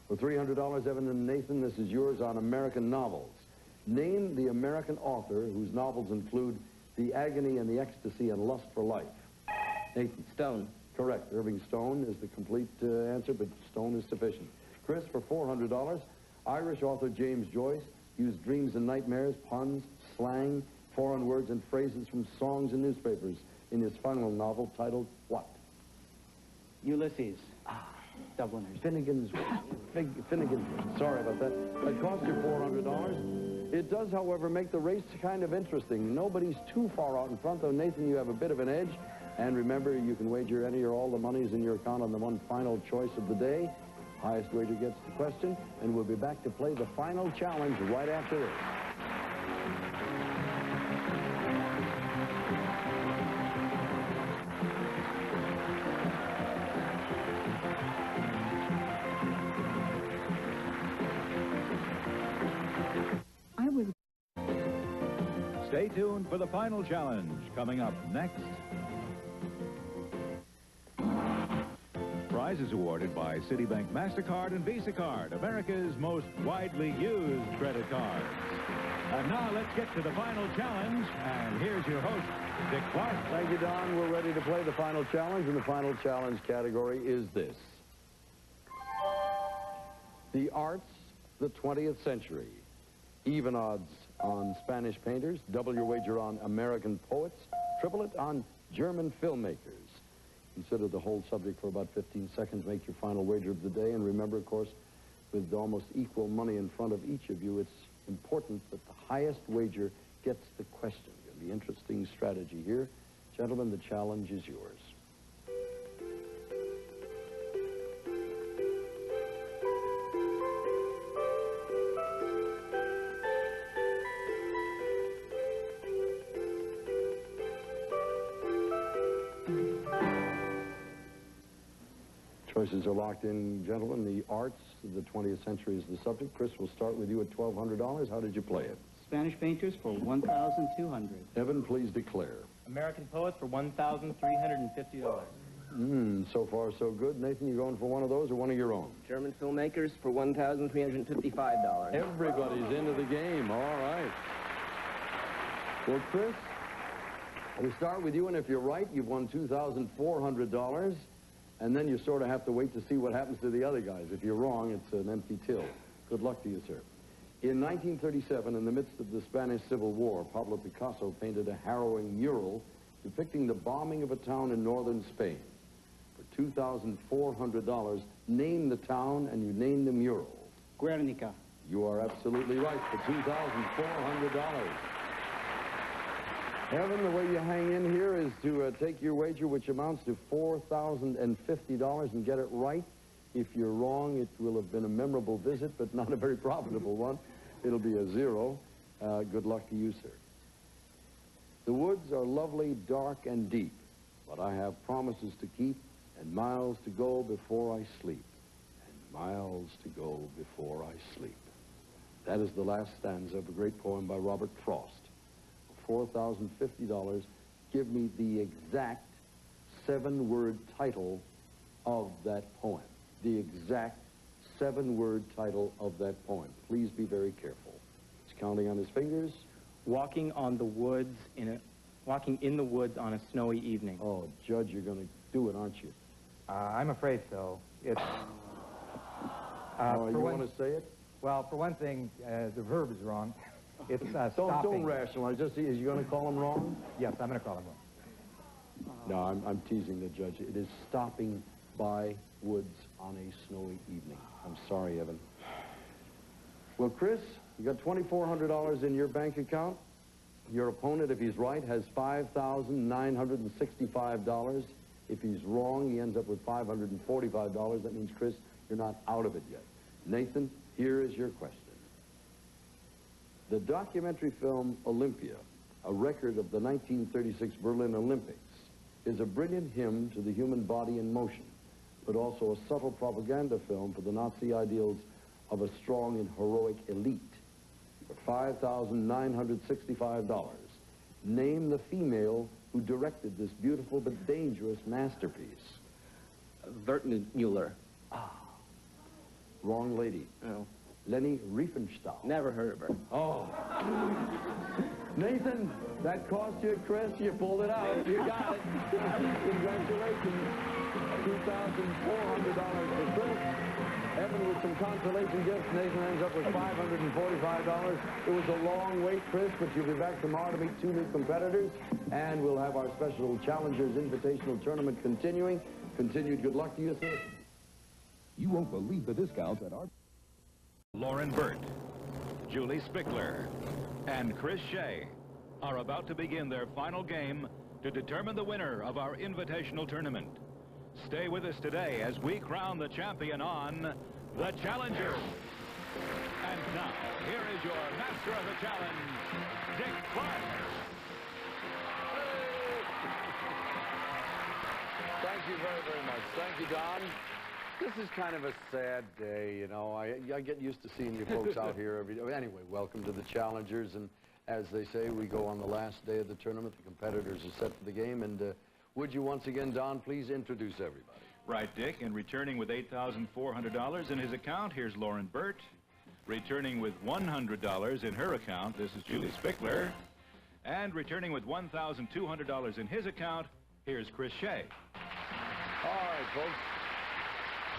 For $300, Evan and Nathan, this is yours on American novels. Name the American author whose novels include The Agony and the Ecstasy and Lust for Life. Nathan. Stone. Correct. Irving Stone is the complete answer, but Stone is sufficient. Chris, for $400, Irish author James Joyce used dreams and nightmares, puns, slang, foreign words, and phrases from songs and newspapers in his final novel titled what? Ulysses. Dubliners. Finnegan's Sorry about that. That cost you $400. It does, however, make the race kind of interesting. Nobody's too far out in front, though. Nathan, you have a bit of an edge. And remember, you can wager any or all the monies in your account on the one final choice of the day. Highest wager gets the question, and we'll be back to play the final challenge right after this. Stay tuned for the final challenge coming up next. Prizes awarded by Citibank MasterCard and Visa Card, America's most widely used credit cards. And now let's get to the final challenge, and here's your host, Dick Clark. Thank you, Don. We're ready to play the final challenge, and the final challenge category is this. The arts, the 20th century. Even odds on Spanish painters, double your wager on American poets, triple it on German filmmakers. Consider the whole subject for about 15 seconds, make your final wager of the day, and remember, of course, with almost equal money in front of each of you, it's important that the highest wager gets the question. It'll be interesting strategy here. Gentlemen, the challenge is yours. Choices are locked in, gentlemen. The arts of the 20th century is the subject. Chris, we'll start with you at $1,200. How did you play it? Spanish painters for $1,200. Evan, please declare. American poets for $1,350. So far, so good. Nathan, you going for one of those or one of your own? German filmmakers for $1,355. Everybody's into the game. All right. Well, Chris, we start with you, and if you're right, you've won $2,400. And then you sort of have to wait to see what happens to the other guys. If you're wrong, it's an empty till. Good luck to you, sir. In 1937, in the midst of the Spanish Civil War, Pablo Picasso painted a harrowing mural depicting the bombing of a town in northern Spain. For $2,400, name the town and you name the mural. Guernica. You are absolutely right for $2,400. Evan, the way you hang in here is to take your wager, which amounts to $4,050, and get it right. If you're wrong, it will have been a memorable visit, but not a very profitable one. It'll be a zero. Good luck to you, sir. The woods are lovely, dark, and deep, but I have promises to keep and miles to go before I sleep, and miles to go before I sleep. That is the last stanza of a great poem by Robert Frost. $4,050, give me the exact 7-word title of that poem. The exact 7-word title of that poem. Please be very careful. He's counting on his fingers. Walking in the woods on a snowy evening. Oh, Judge, you're going to do it, aren't you? I'm afraid so. It's... you want to say it? Well, for one thing, the verb is wrong. It's stopping. Don't rationalize. Just see, is you going to call him wrong? Yes, I'm going to call him wrong. No, I'm teasing the judge. It is stopping by woods on a snowy evening. I'm sorry, Evan. Well, Chris, you got $2,400 in your bank account. Your opponent, if he's right, has $5,965. If he's wrong, he ends up with $545. That means, Chris, you're not out of it yet. Nathan, here is your question. The documentary film Olympia a record of the 1936 Berlin Olympics, is a brilliant hymn to the human body in motion, but also a subtle propaganda film for the Nazi ideals of a strong and heroic elite. For $5,965, name the female who directed this beautiful but dangerous masterpiece. Mueller. Wrong lady. No. Leni Riefenstahl. Never heard of her. Oh. Nathan, that cost you, Chris. You pulled it out. You got it. Congratulations. $2,400 for Chris. Evan with some consolation gifts. Nathan ends up with $545. It was a long wait, Chris, but you'll be back tomorrow to meet two new competitors, and we'll have our special Challengers Invitational Tournament continuing. Continued good luck to you, sir. You won't believe the discounts at our... Lauren Burt, Julie Spickler, and Chris Shea are about to begin their final game to determine the winner of our Invitational Tournament. Stay with us today as we crown the champion on The Challenger. And now, here is your master of the challenge, Dick Clark. Thank you very, very much. Thank you, Don. This is kind of a sad day, you know. I get used to seeing you folks out here every day. Anyway, welcome to the Challengers, and as they say, we go on the last day of the tournament. The competitors are set for the game, and would you once again, Don, please introduce everybody? Right, Dick, and returning with $8,400 in his account, here's Lauren Burt. Returning with $100 in her account, this is Julie Spickler. And returning with $1,200 in his account, here's Chris Shea. All right, folks.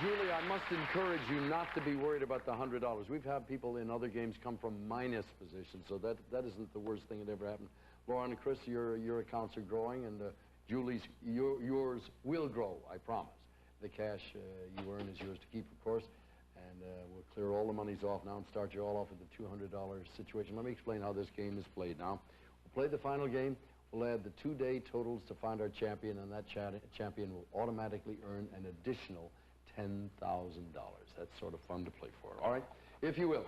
Julie, I must encourage you not to be worried about the $100. We've had people in other games come from minus positions, so that isn't the worst thing that ever happened. Lauren and Chris, your accounts are growing, and Julie's, yours will grow, I promise. The cash you earn is yours to keep, of course, and we'll clear all the monies off now and start you all off with the $200 situation. Let me explain how this game is played now. We'll play the final game. We'll add the two-day totals to find our champion, and that champion will automatically earn an additional $10,000. That's sort of fun to play for. All right, if you will,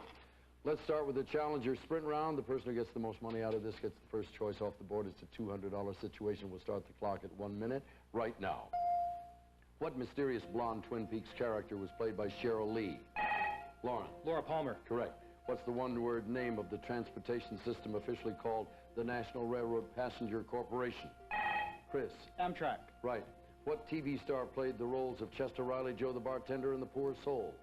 let's start with the Challenger sprint round. The person who gets the most money out of this gets the first choice off the board. It's a $200 situation. We'll start the clock at 1 minute right now. What mysterious blonde Twin Peaks character was played by Cheryl Lee? Lauren. Laura Palmer. Correct. What's the one-word name of the transportation system officially called the National Railroad Passenger Corporation? Chris. Amtrak. Right. What TV star played the roles of Chester Riley, Joe the Bartender, and the Poor Soul?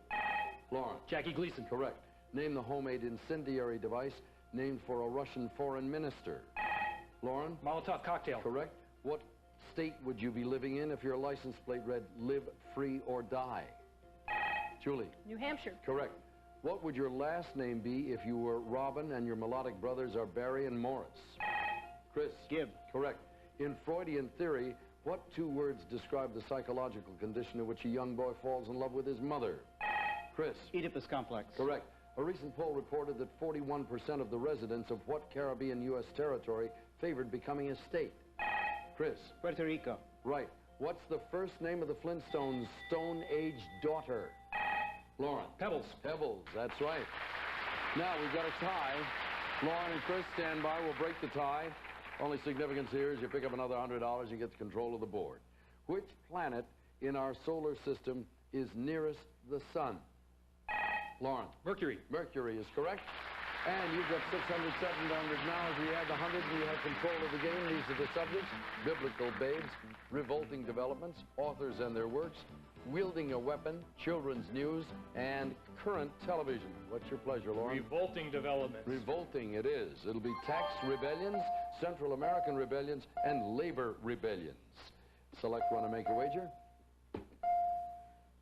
Lauren. Jackie Gleason. Correct. Name the homemade incendiary device named for a Russian foreign minister. Lauren. Molotov cocktail. Correct. What state would you be living in if your license plate read live, free, or die? Julie. New Hampshire. Correct. What would your last name be if you were Robin and your melodic brothers are Barry and Morris? Chris. Gibb. Correct. In Freudian theory, what two words describe the psychological condition in which a young boy falls in love with his mother? Chris. Oedipus complex. Correct. A recent poll reported that 41% of the residents of what Caribbean U.S. territory favored becoming a state? Chris. Puerto Rico. Right. What's the first name of the Flintstones' Stone Age daughter? Lauren. Pebbles. Pebbles, that's right. Now, we've got a tie. Lauren and Chris, stand by. We'll break the tie. Only significance here is you pick up another $100, you get the control of the board. Which planet in our solar system is nearest the sun? Lauren. Mercury. Mercury is correct. And you've got 600, 700 now. As we add the 100, we have control of the game. These are the subjects: biblical babes, revolting developments, authors and their works, wielding a weapon, children's news, and current television. What's your pleasure, Lauren? Revolting developments. Revolting it is. It'll be tax rebellions, Central American rebellions, and labor rebellions. Select one and make your wager.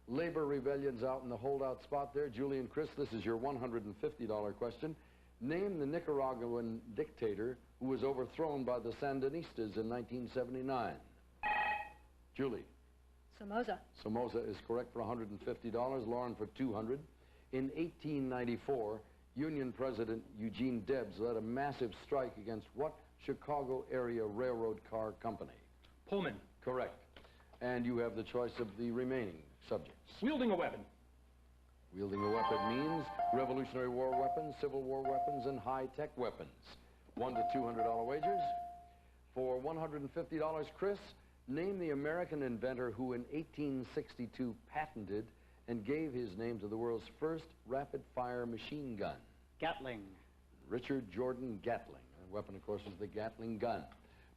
Labor rebellions out in the holdout spot there. Julie and Chris, this is your $150 question. Name the Nicaraguan dictator who was overthrown by the Sandinistas in 1979. Julie. Somoza. Somoza is correct for $150. Lauren for $200. In 1894, Union President Eugene Debs led a massive strike against what Chicago area railroad car company? Pullman. Correct. And you have the choice of the remaining subjects. Wielding a weapon. Wielding a weapon means Revolutionary War weapons, Civil War weapons, and high-tech weapons. 1 to $200 wagers. For $150, Chris, name the American inventor who in 1862 patented and gave his name to the world's first rapid-fire machine gun. Gatling. Richard Jordan Gatling. The weapon, of course, was the Gatling gun.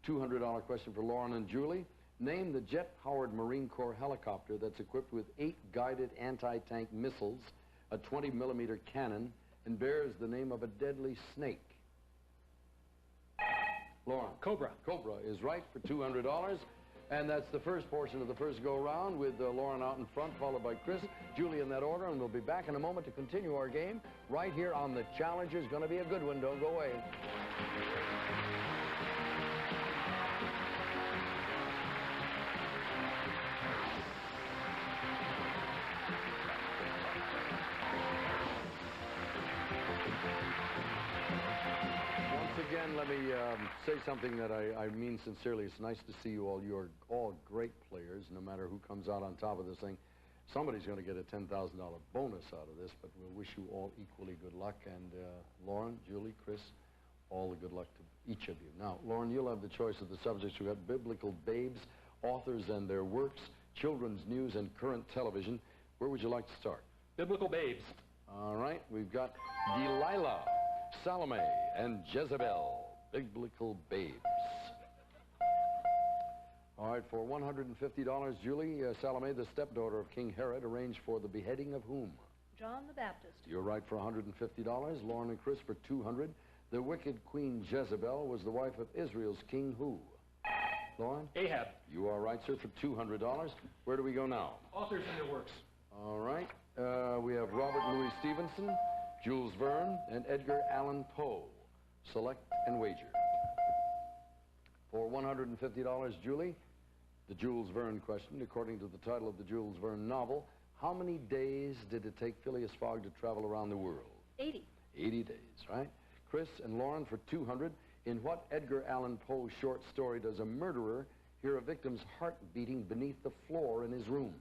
$200 question for Lauren and Julie. Name the jet-powered Marine Corps helicopter that's equipped with 8 guided anti-tank missiles, a 20-millimeter cannon, and bears the name of a deadly snake. Lauren. Cobra. Cobra is right for $200. And that's the first portion of the first go-round with Lauren out in front, followed by Chris, Julie in that order, and we'll be back in a moment to continue our game right here on The Challengers. Going to be a good one. Don't go away. Again, let me say something that I mean sincerely. It's nice to see you all. You're all great players, no matter who comes out on top of this thing. Somebody's going to get a $10,000 bonus out of this, but we'll wish you all equally good luck. And Lauren, Julie, Chris, all the good luck to each of you. Now, Lauren, you'll have the choice of the subjects. We've got biblical babes, authors and their works, children's news, and current television. Where would you like to start? Biblical babes. All right, we've got Delilah, Salome, and Jezebel, biblical babes. All right, for $150, Julie, Salome, the stepdaughter of King Herod, arranged for the beheading of whom? John the Baptist. You're right for $150. Lauren and Chris for $200. The wicked Queen Jezebel was the wife of Israel's king who? Lauren? Ahab. You are right, sir, for $200. Where do we go now? Authors and their works. All right, we have Robert Louis Stevenson, Jules Verne, and Edgar Allan Poe. Select and wager. For $150, Julie, the Jules Verne question. According to the title of the Jules Verne novel, how many days did it take Phileas Fogg to travel around the world? 80. 80 days, right? Chris and Lauren for $200. In what Edgar Allan Poe short story does a murderer hear a victim's heart beating beneath the floor in his room?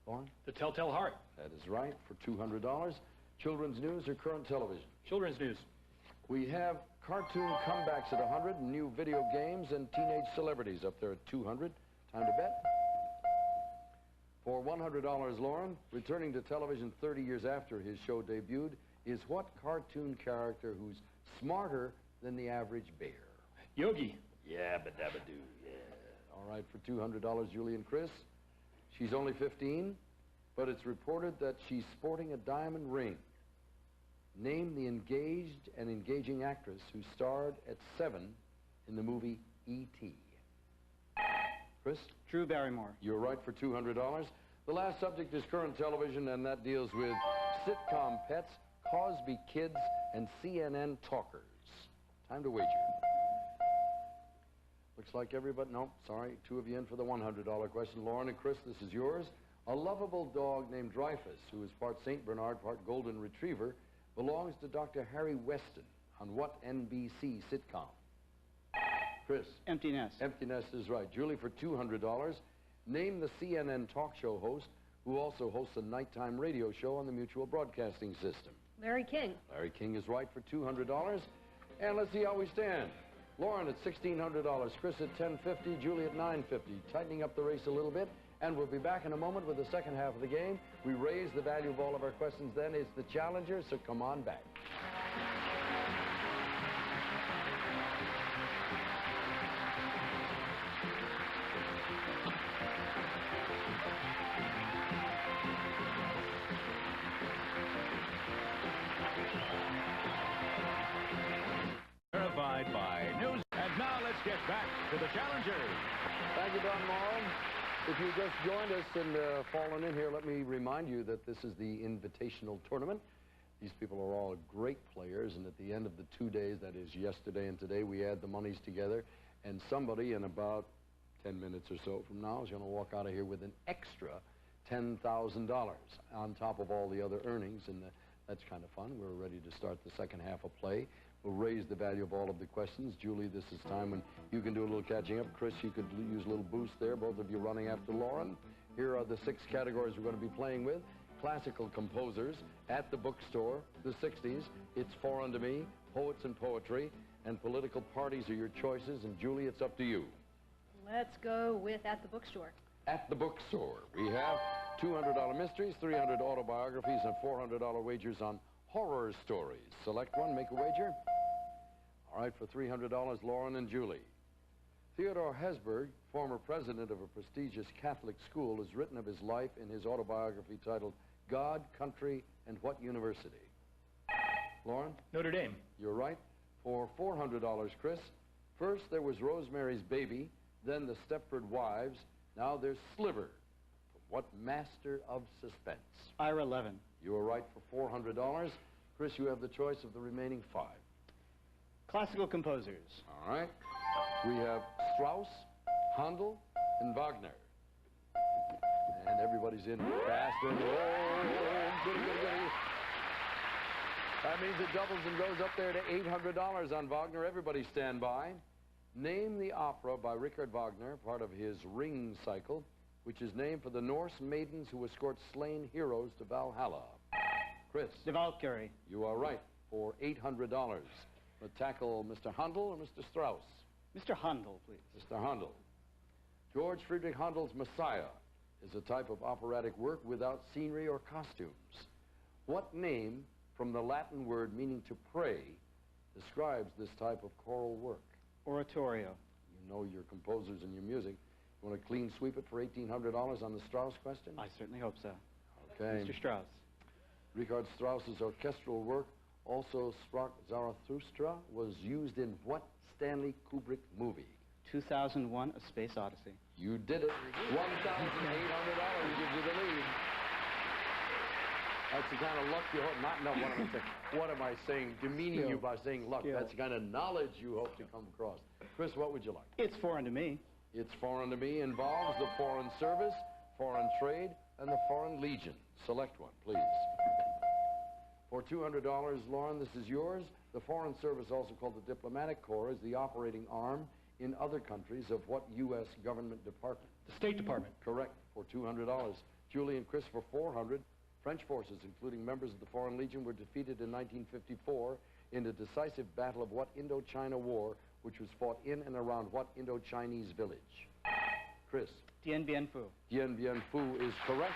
Lauren? The Telltale Heart. That is right for $200. Children's news or current television? Children's news. We have cartoon comebacks at 100, new video games, and teenage celebrities up there at 200. Time to bet. For $100, Lauren, returning to television 30 years after his show debuted, is what cartoon character who's smarter than the average bear? Yogi. Yeah, badabadoo, yeah. All right, for $200, Julie and Chris. She's only 15, but it's reported that she's sporting a diamond ring. Name the engaged and engaging actress who starred at 7 in the movie E.T. Chris? Drew Barrymore. You're right for $200. The last subject is current television, and that deals with sitcom pets, Cosby Kids, and CNN talkers. Time to wager. Looks like everybody, no, sorry, 2 of you in for the $100 question. Lauren and Chris, this is yours. A lovable dog named Dreyfus, who is part St. Bernard, part Golden Retriever, belongs to Dr. Harry Weston on what NBC sitcom? Chris? Empty Nest. Empty Nest is right. Julie for $200. Name the CNN talk show host who also hosts a nighttime radio show on the Mutual Broadcasting System. Larry King. Larry King is right for $200. And let's see how we stand. Lauren at $1,600, Chris at $1,050, Julie at $950. Tightening up the race a little bit. And we'll be back in a moment with the second half of the game. We raise the value of all of our questions then. It's the challenger, so come on back. Verified by News. And now let's get back to the challengers. Thank you, Don Morrow. If you just joined us and fallen in here, let me remind you that this is the Invitational Tournament. These people are all great players, and at the end of the 2 days, that is yesterday and today, we add the monies together, and somebody in about 10 minutes or so from now is going to walk out of here with an extra $10,000 on top of all the other earnings, and that's kind of fun. We're ready to start the second half of play. We'll raise the value of all of the questions. Julie, this is time when you can do a little catching up. Chris, you could use a little boost there, both of you running after Lauren. Here are the 6 categories we're going to be playing with. Classical composers, At the Bookstore, the 60s, It's Foreign to Me, poets and poetry, and political parties are your choices. And Julie, it's up to you. Let's go with At the Bookstore. At the bookstore, we have $200 mysteries, $300 autobiographies, and $400 wagers on horror stories. Select one, make a wager. All right, for $300, Lauren and Julie. Theodore Hesburgh, former president of a prestigious Catholic school, has written of his life in his autobiography titled God, Country, and What University? Lauren? Notre Dame. You're right. For $400, Chris. First, there was Rosemary's Baby, then the Stepford Wives. Now there's Sliver. From what master of suspense? Ira Levin. You are right for $400. Chris, you have the choice of the remaining 5. Classical composers. All right. We have Strauss, Handel, and Wagner. And everybody's in fast and goody, goody, goody. That means it doubles and goes up there to $800 on Wagner. Everybody stand by. Name the opera by Richard Wagner, part of his Ring cycle, which is named for the Norse maidens who escort slain heroes to Valhalla. Chris. The Valkyrie. You are right for $800. We'll tackle Mr. Handel or Mr. Strauss? Mr. Handel, please. Mr. Handel. George Friedrich Handel's Messiah is a type of operatic work without scenery or costumes. What name from the Latin word meaning to pray describes this type of choral work? Oratorio. You know your composers and your music. You want to clean sweep it for $1,800 on the Strauss question? I certainly hope so. Okay. Mr. Strauss. Richard Strauss's orchestral work, also Sprach Zarathustra, was used in what Stanley Kubrick movie? 2001, A Space Odyssey. You did it. $1,800 gives you the lead. That's the kind of luck you hope, not, no, what am I saying? What am I saying? Demeaning you by saying luck. That's the kind of knowledge you hope to come across. Chris, what would you like? It's foreign to me. It's foreign to me involves the Foreign Service, Foreign Trade, and the Foreign Legion. Select one, please. For $200, Lauren, this is yours. The Foreign Service, also called the Diplomatic Corps, is the operating arm in other countries of what U.S. government department? The State Department. Correct, for $200. Julie and Chris for $400. French forces, including members of the Foreign Legion, were defeated in 1954 in the decisive battle of what Indochina War, which was fought in and around what Indochinese village? Chris. Dien Bien Phu. Dien Bien Phu is correct.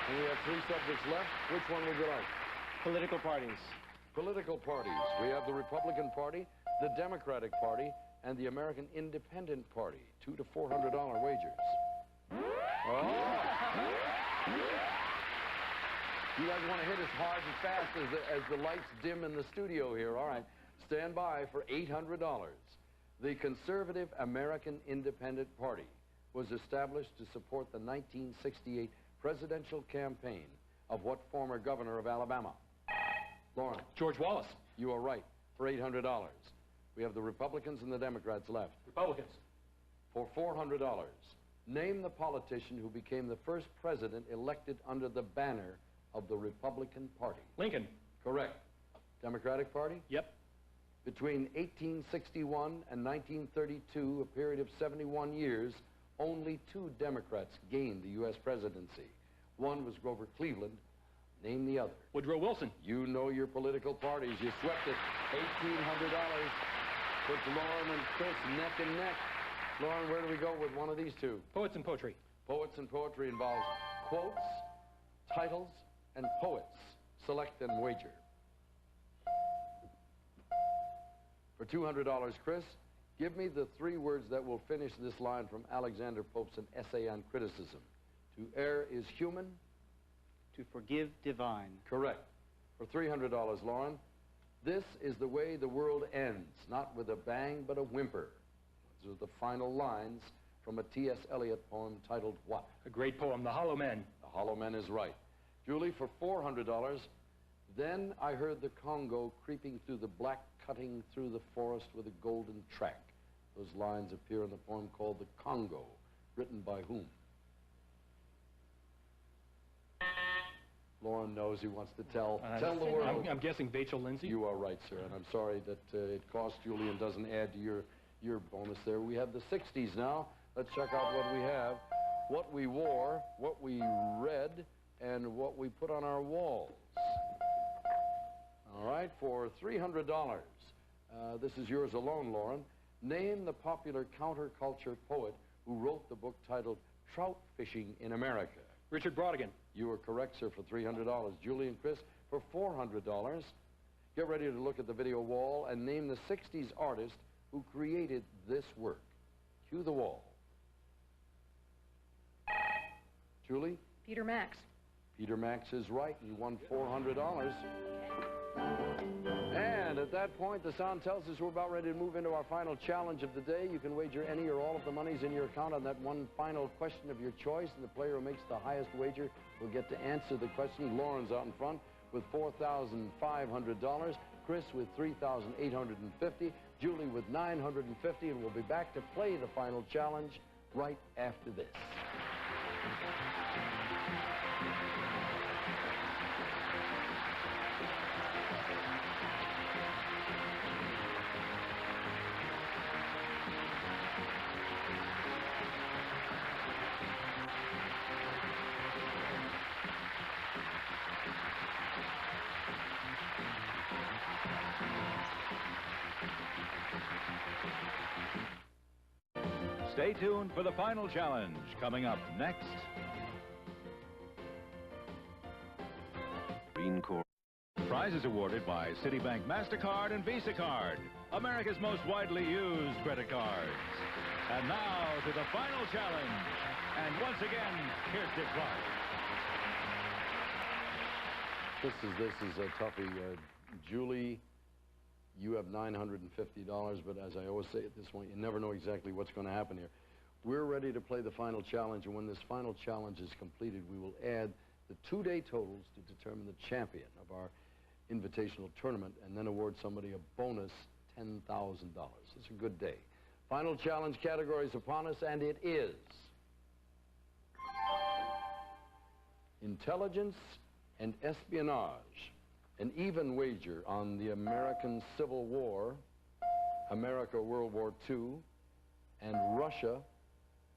And we have 3 subjects left. Which one would you like? Political parties. Political parties. We have the Republican Party, the Democratic Party, and the American Independent Party. $200 to $400 wagers. Oh! You guys want to hit as hard and fast as the lights dim in the studio here. All right. Stand by for $800. The Conservative American Independent Party was established to support the 1968 presidential campaign of what former governor of Alabama? Lauren. George Wallace. You are right, for $800. We have the Republicans and the Democrats left. Republicans. For $400, name the politician who became the first president elected under the banner of the Republican Party. Lincoln. Correct. Democratic Party? Yep. Between 1861 and 1932, a period of 71 years, only 2 Democrats gained the U.S. presidency. One was Grover Cleveland. Name the other. Woodrow Wilson. You know your political parties. You swept it. $1,800. Puts Lauren and Chris neck and neck. Lauren, where do we go with one of these two? Poets and poetry. Poets and poetry involves quotes, titles, and poets. Select and wager. For $200, Chris, give me the 3 words that will finish this line from Alexander Pope's An Essay on Criticism. To err is human. To forgive, divine. Correct. For $300, Lauren, this is the way the world ends, not with a bang, but a whimper. Those are the final lines from a T.S. Eliot poem titled what? A great poem, The Hollow Men. The Hollow Men is right. Julie, for $400, then I heard the Congo creeping through the black cutting through the forest with a golden track. Those lines appear in the poem called The Congo, written by whom? Lauren knows he wants to tell the world. I'm guessing Vachel Lindsay. You are right, sir, and I'm sorry that it cost Julie and doesn't add to your bonus there. We have the 60s now. Let's check out what we have. What we wore, what we read, and what we put on our walls. All right, for $300. This is yours alone, Lauren. Name the popular counterculture poet who wrote the book titled Trout Fishing in America. Richard Brautigan. You are correct, sir, for $300. Julie and Chris for $400. Get ready to look at the video wall and name the 60s artist who created this work. Cue the wall. Julie? Peter Max. Peter Max is right. You won $400. And at that point, the sound tells us we're about ready to move into our final challenge of the day. You can wager any or all of the monies in your account on that one final question of your choice, and the player who makes the highest wager will get to answer the question. Lauren's out in front with $4,500, Chris with $3,850, Julie with $950, and we'll be back to play the final challenge right after this. Stay tuned for the final challenge coming up next. Green Corps. Prizes awarded by Citibank MasterCard and Visa Card, America's most widely used credit cards. And now to the final challenge. And once again, here's Dick Clark. This is a toughie. Julie, you have $950, but as I always say at this point, you never know exactly what's going to happen here. We're ready to play the final challenge, and when this final challenge is completed, we will add the two-day totals to determine the champion of our invitational tournament, and then award somebody a bonus $10,000. It's a good day. Final challenge category is upon us, and it is intelligence and espionage. An even wager on the American Civil War, America World War II, and Russia,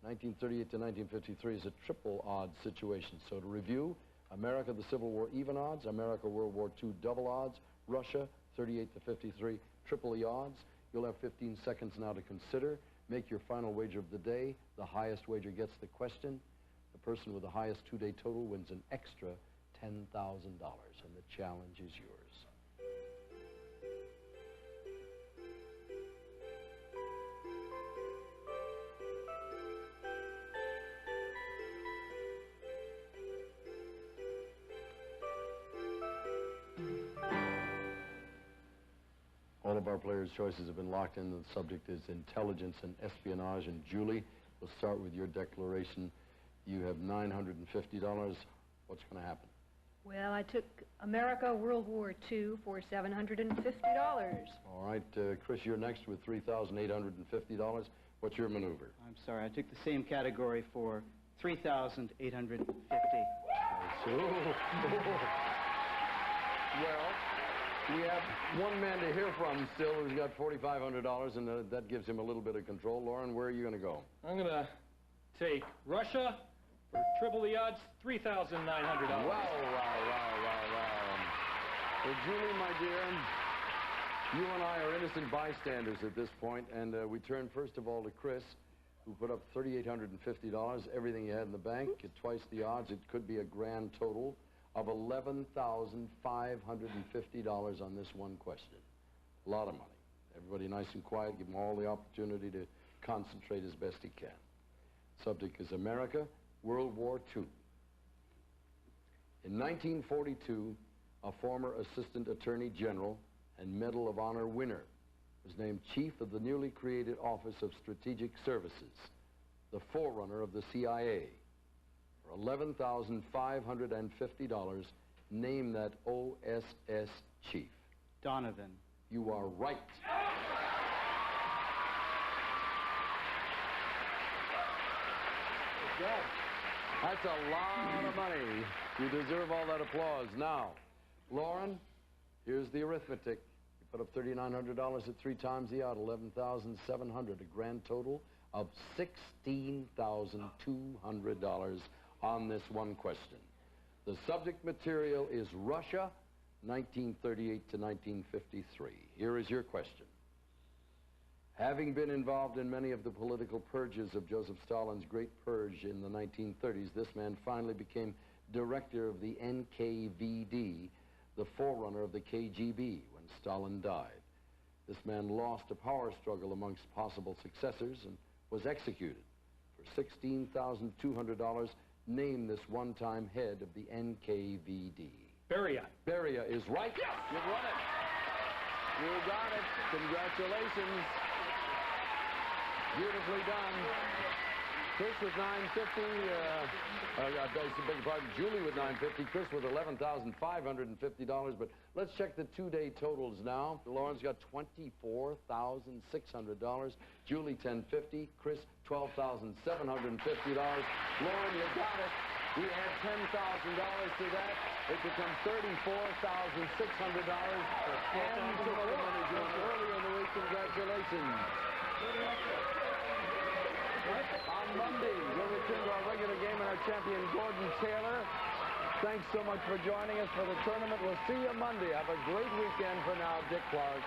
1938 to 1953, is a triple odds situation. So to review, America the Civil War even odds, America World War II double odds, Russia 38 to 53 triple E odds. You'll have 15 seconds now to consider. Make your final wager of the day. The highest wager gets the question. The person with the highest two-day total wins an extra $10,000, and the challenge is yours. All of our players' choices have been locked in. The subject is intelligence and espionage. And Julie, we'll start with your declaration. You have $950. What's going to happen? Well, I took America World War II for $750. All right, Chris, you're next with $3,850. What's your maneuver? I'm sorry, I took the same category for $3,850. Well, we have one man to hear from still who's got $4,500, and that gives him a little bit of control. Lauren, where are you going to go? I'm going to take Russia for triple the odds, $3,900. Wow. Well, Julie, my dear, you and I are innocent bystanders at this point, and we turn first of all to Chris, who put up $3,850, everything he had in the bank, at twice the odds. It could be a grand total of $11,550 on this one question. A lot of money. Everybody nice and quiet. Give him all the opportunity to concentrate as best he can. Subject is America, World War II. In 1942, a former Assistant Attorney General and Medal of Honor winner was named Chief of the newly created Office of Strategic Services, the forerunner of the CIA. For $11,550, name that OSS chief. Donovan. You are right. That's a lot of money. You deserve all that applause. Now, Lauren, here's the arithmetic. You put up $3,900 at 3 times the odd, $11,700, a grand total of $16,200 on this one question. The subject material is Russia, 1938 to 1953. Here is your question. Having been involved in many of the political purges of Joseph Stalin's Great Purge in the 1930s, this man finally became director of the NKVD, the forerunner of the KGB, when Stalin died. This man lost a power struggle amongst possible successors and was executed. For $16,200, name this one-time head of the NKVD. Beria. Beria is right. Yes! You've won it. You got it. Congratulations. Beautifully done. Chris with $950. I beg your pardon. Julie with $950. Chris with $11,550. But let's check the two-day totals now. Lauren's got $24,600. Julie $1050. Chris $12,750. Lauren, you got it. We add $10,000 to that. It becomes $34,600. And some other money you won earlier in the week. Congratulations. On Monday, we'll return to our regular game and our champion, Gordon Taylor. Thanks so much for joining us for the tournament. We'll see you Monday. Have a great weekend for now, Dick Clark.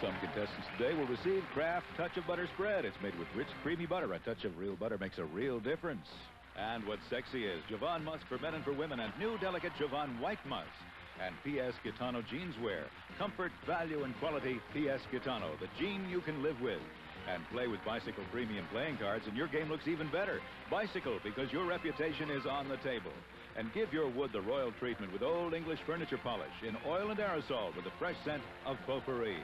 Some contestants today will receive Kraft Touch of Butter Spread. It's made with rich, creamy butter. A touch of real butter makes a real difference. And what's sexy is Jovan Musk for men and for women, and new delicate Jovan White Musk. And P.S. Gitano Jeanswear. Comfort, value, and quality. P.S. Gitano, the jean you can live with. And play with Bicycle Premium playing cards, and your game looks even better. Bicycle, because your reputation is on the table. And give your wood the royal treatment with Old English furniture polish in oil and aerosol with the fresh scent of potpourri.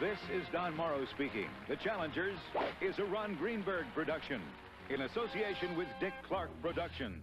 This is Don Morrow speaking. The Challengers is a Ron Greenberg production in association with Dick Clark Productions.